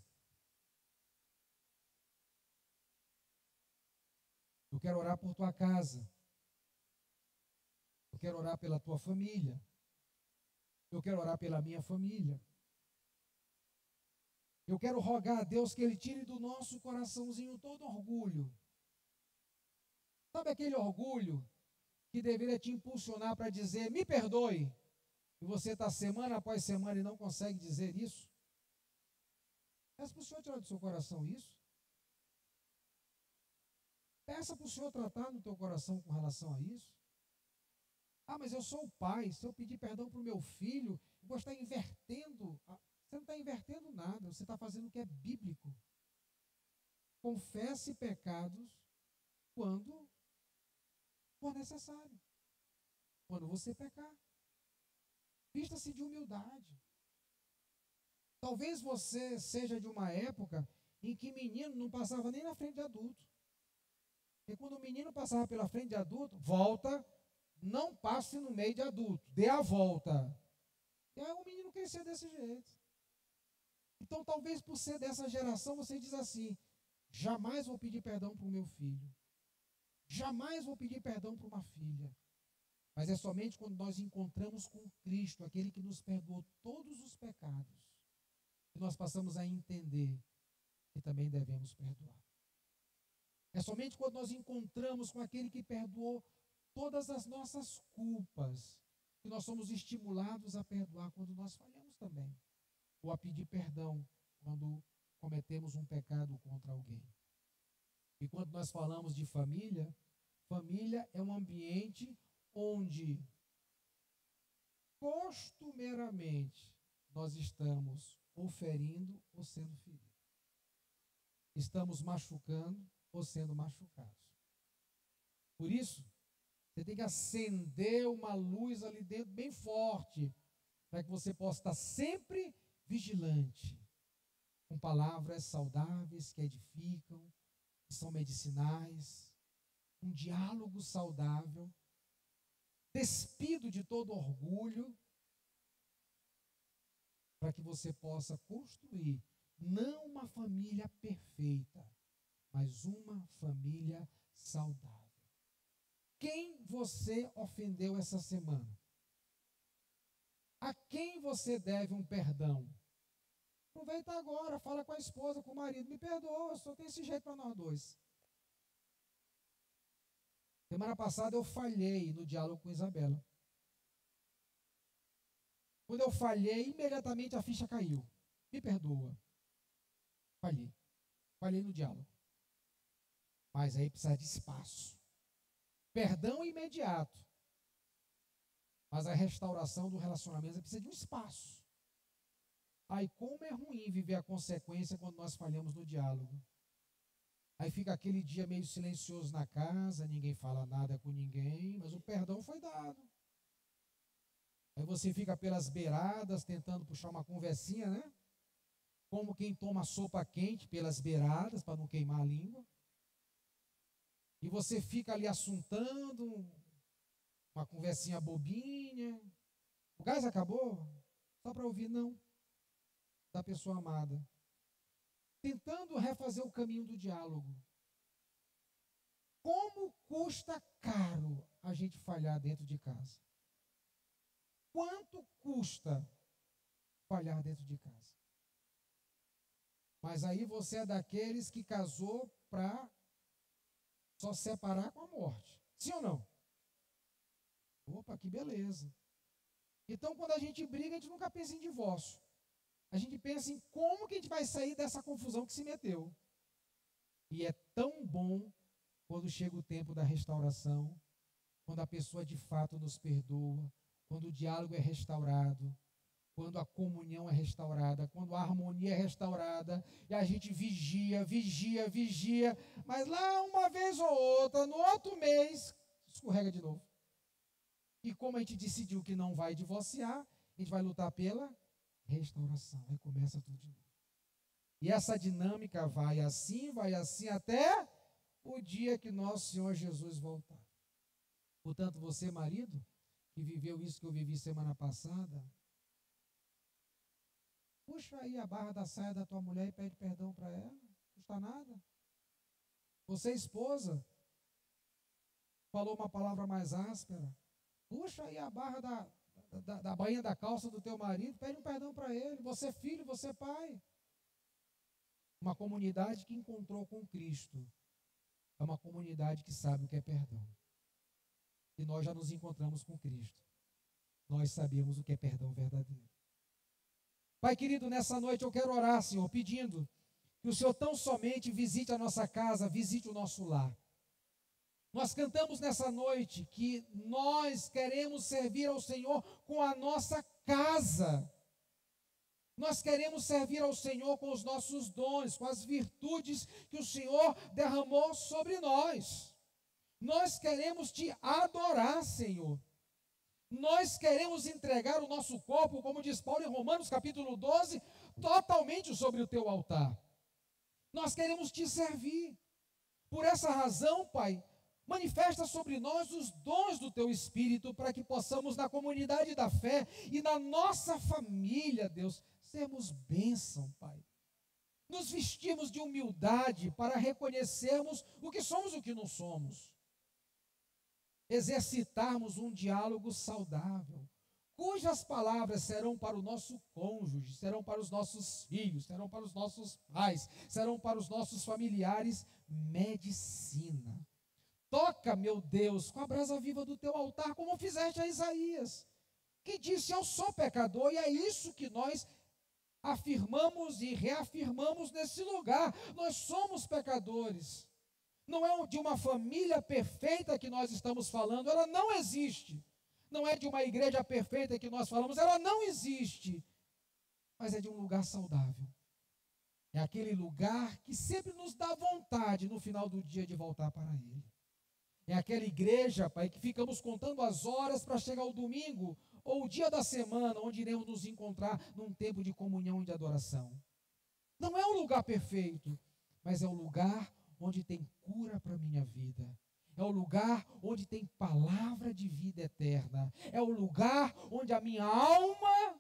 Eu quero orar por tua casa. Eu quero orar pela tua família. Eu quero orar pela minha família. Eu quero rogar a Deus que Ele tire do nosso coraçãozinho todo orgulho. Sabe aquele orgulho que deveria te impulsionar para dizer, me perdoe, e você está semana após semana e não consegue dizer isso? Peça para o Senhor tirar do seu coração isso. Peça para o Senhor tratar no teu coração com relação a isso. Ah, mas eu sou o pai, se eu pedir perdão para o meu filho, eu vou estar invertendo. Você não está invertendo nada, você está fazendo o que é bíblico. Confesse pecados quando for necessário. Quando você pecar. Vista-se de humildade. Talvez você seja de uma época em que menino não passava nem na frente de adulto. E quando o menino passava pela frente de adulto, volta, não passe no meio de adulto, dê a volta. E aí o menino crescia desse jeito. Então talvez por ser dessa geração você diz assim, jamais vou pedir perdão para o meu filho. Jamais vou pedir perdão para uma filha. Mas é somente quando nós encontramos com Cristo, aquele que nos perdoou todos os pecados, que nós passamos a entender que também devemos perdoar. É somente quando nós encontramos com aquele que perdoou todas as nossas culpas, que nós somos estimulados a perdoar quando nós falhamos também, ou a pedir perdão quando cometemos um pecado contra alguém. E quando nós falamos de família, família é um ambiente onde costumeiramente nós estamos ou ferindo ou sendo feridos. Estamos machucando ou sendo machucados. Por isso, você tem que acender uma luz ali dentro bem forte, para que você possa estar sempre vigilante, com palavras saudáveis que edificam, que são medicinais, um diálogo saudável, despido de todo orgulho, para que você possa construir não uma família perfeita, mas uma família saudável. Quem você ofendeu essa semana? A quem você deve um perdão? Aproveita agora, fala com a esposa, com o marido, me perdoa, só tem esse jeito para nós dois. Semana passada eu falhei no diálogo com Isabela. Quando eu falhei, imediatamente a ficha caiu. Me perdoa. Falhei. Falhei no diálogo. Mas aí precisa de espaço. Perdão imediato. Mas a restauração do relacionamento precisa de um espaço. Aí como é ruim viver a consequência quando nós falhamos no diálogo. Aí fica aquele dia meio silencioso na casa, ninguém fala nada com ninguém, mas o perdão foi dado. Aí você fica pelas beiradas tentando puxar uma conversinha, né? Como quem toma sopa quente pelas beiradas para não queimar a língua. E você fica ali assuntando uma conversinha bobinha. O gás acabou? Só para ouvir não da pessoa amada. Tentando refazer o caminho do diálogo. Como custa caro a gente falhar dentro de casa? Quanto custa falhar dentro de casa? Mas aí você é daqueles que casou para só separar com a morte. Sim ou não? Opa, que beleza. Então, quando a gente briga, a gente nunca pensa em divórcio. A gente pensa em como que a gente vai sair dessa confusão que se meteu. E é tão bom quando chega o tempo da restauração, quando a pessoa de fato nos perdoa, quando o diálogo é restaurado, quando a comunhão é restaurada, quando a harmonia é restaurada, e a gente vigia, mas lá uma vez ou outra, no outro mês, escorrega de novo. E como a gente decidiu que não vai divorciar, a gente vai lutar pela restauração, aí começa tudo de novo. E essa dinâmica vai assim até o dia que nosso Senhor Jesus voltar. Portanto, você, marido, que viveu isso que eu vivi semana passada, puxa aí a barra da saia da tua mulher e pede perdão para ela, não custa nada. Você, esposa, falou uma palavra mais áspera, puxa aí a barra da bainha da calça do teu marido, pede um perdão para ele. Você, filho, você, pai. Uma comunidade que encontrou com Cristo é uma comunidade que sabe o que é perdão. E nós já nos encontramos com Cristo. Nós sabemos o que é perdão verdadeiro. Pai querido, nessa noite eu quero orar, Senhor, pedindo que o Senhor tão somente visite a nossa casa, visite o nosso lar. Nós cantamos nessa noite que nós queremos servir ao Senhor com a nossa casa. Nós queremos servir ao Senhor com os nossos dons, com as virtudes que o Senhor derramou sobre nós. Nós queremos te adorar, Senhor. Nós queremos entregar o nosso corpo, como diz Paulo em Romanos capítulo 12, totalmente sobre o teu altar. Nós queremos te servir. Por essa razão, Pai, manifesta sobre nós os dons do teu Espírito, para que possamos, na comunidade da fé e na nossa família, Deus, sermos bênção, Pai. Nos vestimos de humildade para reconhecermos o que somos e o que não somos. Exercitarmos um diálogo saudável, cujas palavras serão para o nosso cônjuge, serão para os nossos filhos, serão para os nossos pais, serão para os nossos familiares, medicina. Toca, meu Deus, com a brasa viva do teu altar, como fizeste a Isaías, que disse: eu sou pecador, e é isso que nós afirmamos e reafirmamos nesse lugar. Nós somos pecadores. Não é de uma família perfeita que nós estamos falando, ela não existe. Não é de uma igreja perfeita que nós falamos, ela não existe. Mas é de um lugar saudável. É aquele lugar que sempre nos dá vontade no final do dia de voltar para ele. É aquela igreja, Pai, que ficamos contando as horas para chegar o domingo ou o dia da semana, onde iremos nos encontrar num tempo de comunhão e de adoração. Não é um lugar perfeito, mas é um lugar onde tem cura para a minha vida. É o lugar onde tem palavra de vida eterna. É o lugar onde a minha alma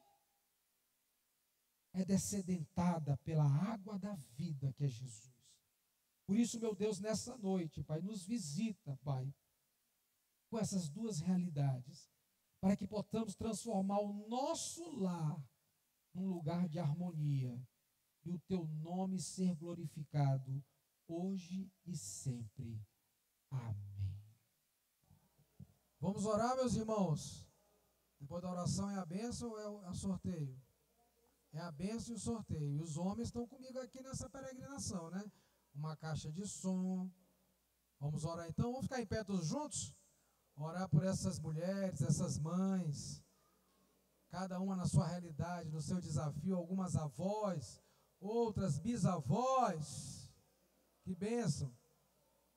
é descedentada pela água da vida, que é Jesus. Por isso, meu Deus, nessa noite, Pai, nos visita, Pai, com essas duas realidades, para que possamos transformar o nosso lar num lugar de harmonia e o teu nome ser glorificado hoje e sempre. Amém. Vamos orar, meus irmãos. Depois da oração é a bênção ou é o sorteio? É a bênção e o sorteio. E os homens estão comigo aqui nessa peregrinação, né? Uma caixa de som. Vamos orar então. Vamos ficar em pé todos juntos? Orar por essas mulheres, essas mães. Cada uma na sua realidade, no seu desafio. Algumas avós, outras bisavós. Que bênção.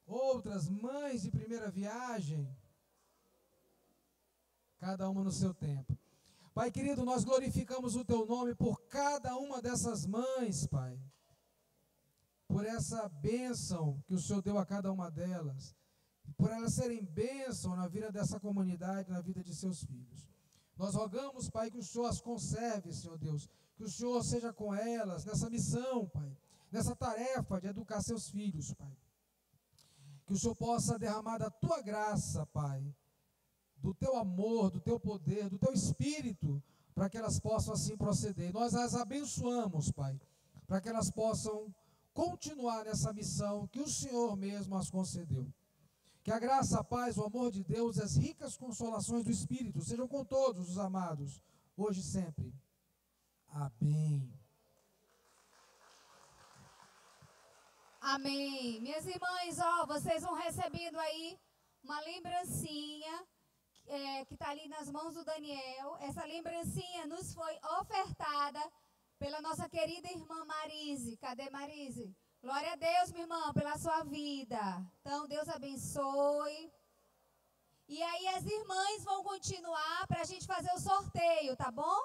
Outras mães de primeira viagem. Cada uma no seu tempo. Pai querido, nós glorificamos o teu nome por cada uma dessas mães, Pai. Por essa bênção que o Senhor deu a cada uma delas. Por elas serem bênção na vida dessa comunidade, na vida de seus filhos. Nós rogamos, Pai, que o Senhor as conserve, Senhor Deus. Que o Senhor seja com elas nessa missão, Pai. Nessa tarefa de educar seus filhos, Pai. Que o Senhor possa derramar da tua graça, Pai, do teu amor, do teu poder, do teu espírito, para que elas possam assim proceder. Nós as abençoamos, Pai, para que elas possam continuar nessa missão que o Senhor mesmo as concedeu. Que a graça, a paz, o amor de Deus, as ricas consolações do Espírito sejam com todos os amados, hoje e sempre. Amém. Amém. Minhas irmãs, ó, vocês vão recebendo aí uma lembrancinha que está ali nas mãos do Daniel. Essa lembrancinha nos foi ofertada pela nossa querida irmã Marise. Cadê Marise? Glória a Deus, minha irmã, pela sua vida. Então, Deus abençoe. E aí as irmãs vão continuar para a gente fazer o sorteio, tá bom?